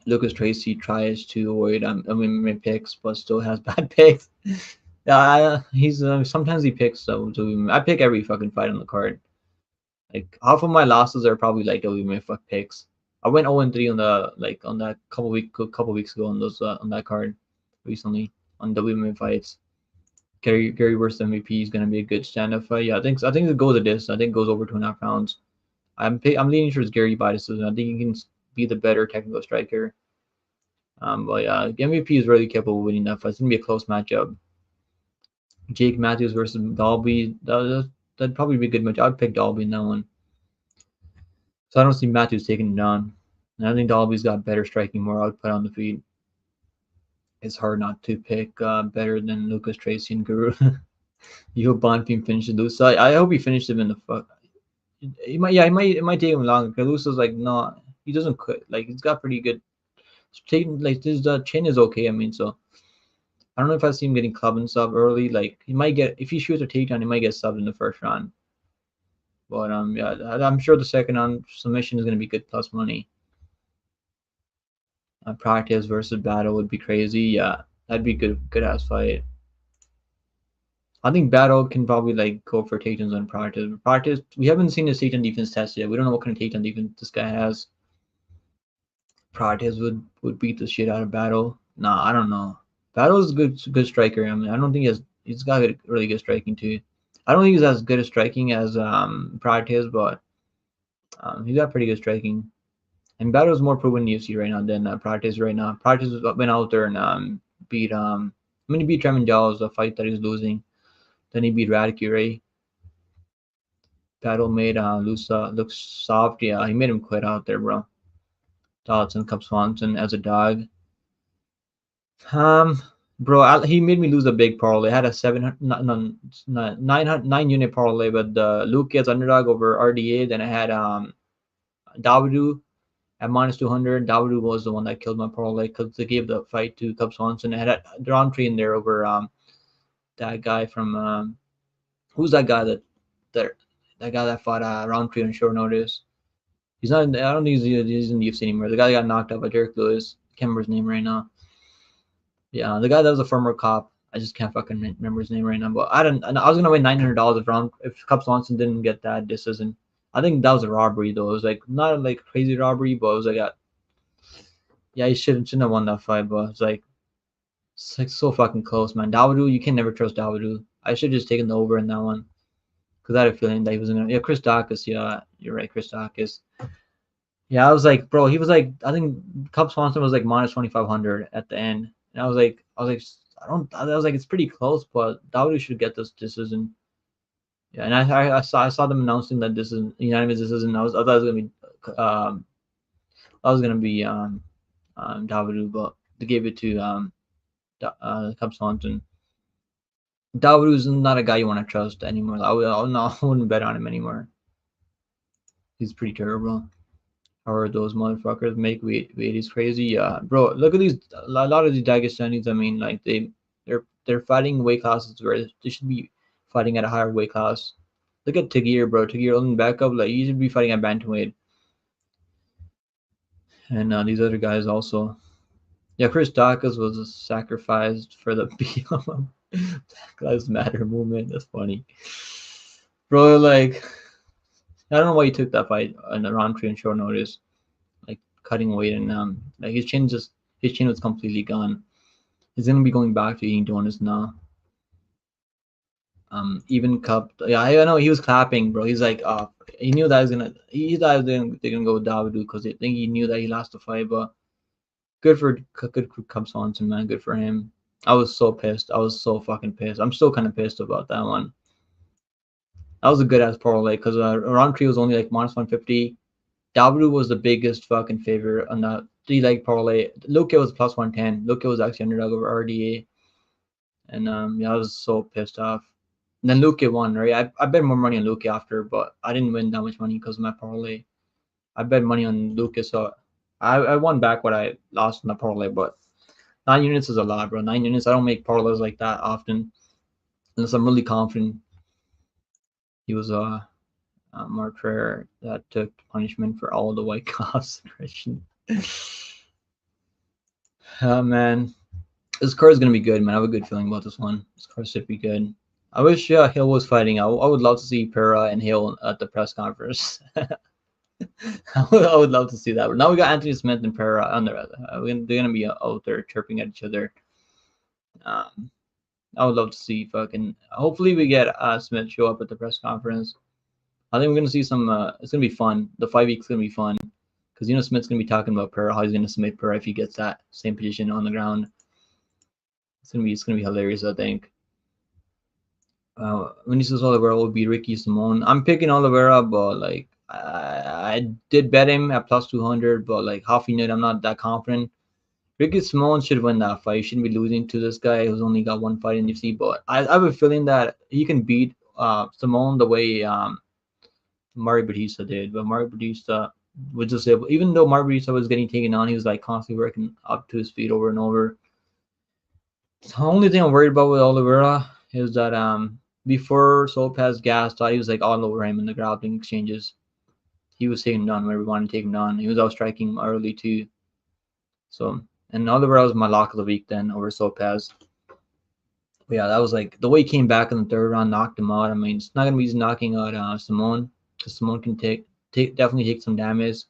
Lucas Tracy tries to avoid MMA picks, but still has bad picks. He's sometimes he picks so I pick every fucking fight on the card. Like half of my losses are probably like WMA fuck picks. I went 0-3 on that couple weeks ago on those on that card recently on WMA fights. Gary versus MVP is gonna be a good stand-up fight. Yeah, I think it goes at this. I think it goes over 2.5 rounds. I'm leaning towards Gary by decision. I think he can be the better technical striker. But yeah, MVP is really capable of winning that fight. It's gonna be a close matchup. Jake Matthews versus Dalby. That'd probably be a good match. I'd pick Dalby in that one. So I don't see Matthews taking him down. And I think Dalby's got better striking, more output on the feet. It's hard not to pick better than Lucas Tracy and Guru. You hope Bonfim finishes Lusa. I hope he finished him in the fuck. It might take him longer because Lusa's like no, he doesn't quit. Like he's got pretty good. His chin is okay. I mean, so I don't know if I see him getting clubbed and sub early. Like he might get, if he shoots a takedown, he might get subbed in the first round. But yeah, I'm sure the second round submission is gonna be good plus money. Practice versus battle would be crazy. Yeah, that'd be good ass fight. I think battle can probably like go for takedowns on practice. Practice, we haven't seen his takedown defense test yet. We don't know what kind of takedown defense this guy has. Practice would beat the shit out of battle. Nah, I don't know. Battle's a good striker. I mean, I don't think he's got really good striking too. I don't think he's as good at striking as Practice, but he's got pretty good striking. And Battle's more proven in UFC right now than Practice right now. Practice went out there and beat he beat Trevin Giles, the fight that he was losing. Then he beat Radicu, right? Battle made Lusa look soft. Yeah, he made him quit out there, bro. Dodson, Cub Swanson as a dog. Bro, he made me lose a big parlay. I had a 9 unit parlay, but Luke gets underdog over RDA. Then I had Dawodu at minus 200. Dawodu was the one that killed my parlay because they gave the fight to Cub Swanson. I had a Roundtree in there over that guy from who's that guy that guy that fought Roundtree on short notice. He's not. I don't think he's in the UFC anymore. The guy that got knocked out by Derek Lewis. I can't remember his name right now. Yeah, the guy that was a former cop. I just can't fucking remember his name right now. But I was gonna win $900 if Cub Swanson didn't get that decision. I think that was a robbery though. It was like not like crazy robbery, but it was like yeah, he shouldn't have won that fight. But it's like so fucking close, man. Dawodu, you can never trust Dawodu. I should have just taken the over in that one because I had a feeling that he wasn't gonna. Yeah, Chris Dawkins. Yeah, you're right, Chris Dawkins. Yeah, I was like, bro, he was like, I think Cub Swanson was like minus 2,500 at the end, and I was like, I was like, it's pretty close, but Dawodu should get this decision. Yeah, and I saw them announcing that this is unanimous decision. I thought it was gonna be Dawodu, but they gave it to Cub Swanson. Dawodu's not a guy you want to trust anymore. I wouldn't bet on him anymore. He's pretty terrible. Or those motherfuckers make weight is crazy. Yeah, bro, look at these. A lot of these Dagestanis. I mean, like they're fighting weight classes where they should be fighting at a higher weight class. Look at Tagir, bro. Tagir only back up. Like he should be fighting at bantamweight. And these other guys also. Yeah, Chris Dawkins was sacrificed for the BLM Black Lives Matter movement. That's funny, bro. Like I don't know why he took that fight on the Roundtree on short notice, like cutting weight and like his chin was completely gone. He's gonna be going back to eating donuts now. Even Cup, yeah, I know he was clapping, bro. He's like, he knew that he thought they're gonna go with Dawodu because I think he knew that he lost the fight, but good for Cup Swanson, man. Good for him. I was so pissed. I was so fucking pissed. I'm still kind of pissed about that one. That was a good ass parlay because Roundtree was only like minus 150. Dawodu was the biggest fucking favorite on that 3-leg parlay. Luke was plus 110. Luke was actually underdog over RDA. And yeah, I was so pissed off. And then Luke won, right? I bet more money on Luke after, but I didn't win that much money because of my parlay. I bet money on Lucas, so I won back what I lost in the parlay, but 9 units is a lot, bro. 9 units. I don't make parlays like that often unless I'm really confident. He was a martyr that took punishment for all the white cops. Man, this card is gonna be good, man. I have a good feeling about this one. This card should be good. I wish Hill was fighting. I would love to see Pera and Hill at the press conference. I would love to see that. But now we got Anthony Smith and Pera on there. They're gonna be out there chirping at each other. I would love to see fucking. Hopefully, we get Smith show up at the press conference. I think we're gonna see some. It's gonna be fun. The 5 weeks gonna be fun because Smith's gonna be talking about Pera, how he's gonna submit Pera if he gets that same position on the ground. It's gonna be hilarious. I think. Vinicius Oliveira will be Ricky Simone. I'm picking Oliveira, but like I did bet him at plus 200, but like half unit, I'm not that confident. Ricky Simone should win that fight. He shouldn't be losing to this guy who's only got one fight in UFC. But I have a feeling that he can beat Simone the way Mario Batista did. But Mario Batista was just able, even though Mario Batista was getting taken on, he was like constantly working up to his feet over and over. The only thing I'm worried about with Oliveira is that before Lopez gassed out, he was like all over him in the grappling exchanges. He was taking him down wherever we wanted to take him down. He was out striking early too. So, and Oliveira was my lock of the week then over Lopez. But yeah, that was like the way he came back in the third round, knocked him out. I mean, it's not gonna be easy knocking out Simone, because Simone can definitely take some damage.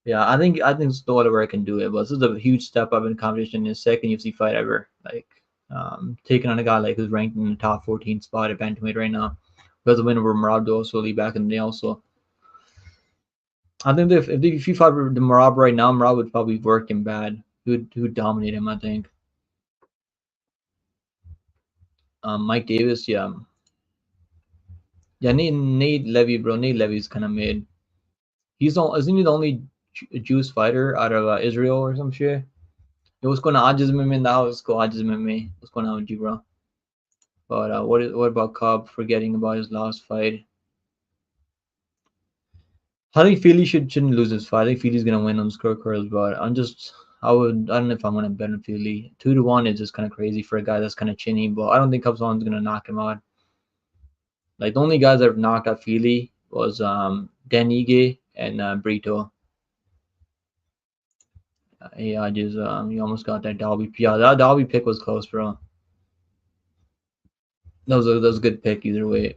Yeah, I think still Oliveira can do it, but this is a huge step up in competition in his second UFC fight ever. Like, taking on a guy like who's ranked in the top 14 spot at bantamweight right now, who has a win over Marab Dosoli back in the day. Also, I think if he fought the Marab right now, Marab would probably work him bad. He would dominate him, I think. Mike Davis, yeah, yeah. Nate Levy, bro. Nate Levy's kind of mid. Isn't he the only Jewish fighter out of Israel or some shit? Yo, what's going on? Ajiz Mimi in the house. Go Ajiz Mimi. What's going on with you, bro? But what about Cobb forgetting about his last fight? I think Feely shouldn't lose this fight. I think Feely's gonna win on scorecards, but I don't know if I'm gonna bet on Feely. 2-1 is just kind of crazy for a guy that's kind of chinny, but I don't think Khabzon's gonna knock him out. Like the only guys that have knocked out Feely was Dan Ige and Brito. Yeah, I just you almost got that Dalby. Yeah, that Dalby pick was close, bro. That was a good pick either way.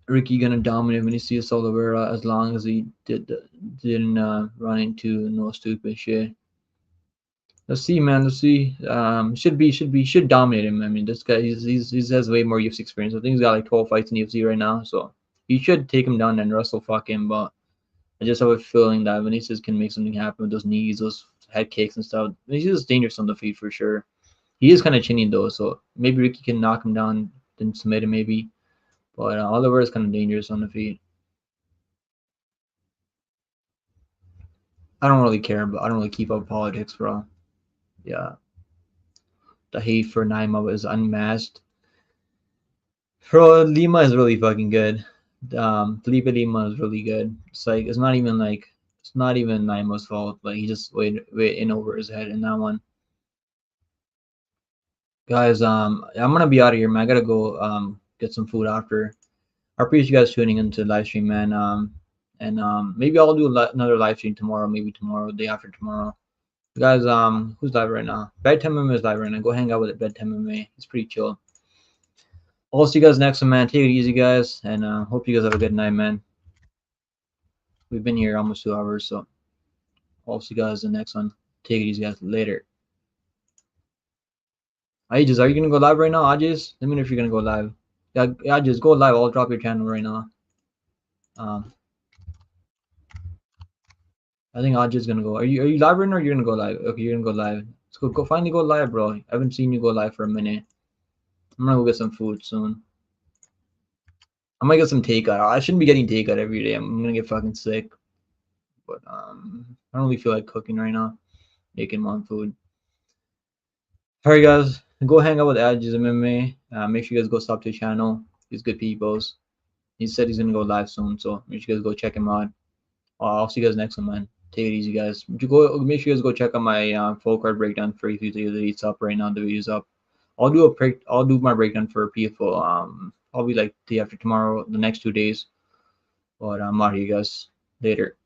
Ricky gonna dominate Vinicius Oliveira as long as he didn't run into no stupid shit. Let's see, man. Let's see. Should dominate him. I mean, this guy he has way more UFC experience. I think he's got like 12 fights in UFC right now, so he should take him down and wrestle fuck him. But I just have a feeling that Vinicius can make something happen with those knees, those head kicks and stuff. Vinicius is dangerous on the feet for sure. He is kind of chinny though, so maybe Ricky can knock him down, then submit him maybe. But Oliver is kind of dangerous on the feet. I don't really care, but I don't really keep up politics, bro. Yeah, the hate for Naima is unmatched. Bro, Lima is really fucking good. Felipe Lima is really good. It's not even Naima's fault. Like he just went in over his head in that one. Guys, I'm gonna be out of here, man. I gotta go get some food after. I appreciate you guys tuning into the live stream, man. And maybe I'll do another live stream tomorrow, maybe tomorrow, day after tomorrow. Guys, who's live right now? Bedtime MMA is live right now. Go hang out with it, Bedtime MMA. It's pretty chill. I'll see you guys next one, man. Take it easy, guys, and hope you guys have a good night, man. We've been here almost 2 hours, so I'll see you guys in the next one. Take it easy, guys. Later. Ajis, are you gonna go live right now, Ajis? Let me know if you're gonna go live. Yeah, Ajis, go live. I'll drop your channel right now. I think Ajis is gonna go. Are you live right now or you're gonna go live? Okay, you're gonna go live. Let's go finally go live, bro. I haven't seen you go live for a minute. I'm gonna go get some food soon. I might get some takeout. I shouldn't be getting takeout every day. I'm gonna get fucking sick. But I don't really feel like cooking right now. Making my own food. Alright guys, go hang out with Ajis MMA. Make sure you guys go sub to his channel. He's good peoples. He said he's gonna go live soon, so make sure you guys go check him out. I'll see you guys next one, man. Take it easy, guys. Make sure you guys go check out my full card breakdown for EQ3. It's up right now. The video's up. I'll do my breakdown for PFO. I'll be like day after tomorrow, the next 2 days. But I'm out here, guys. Later.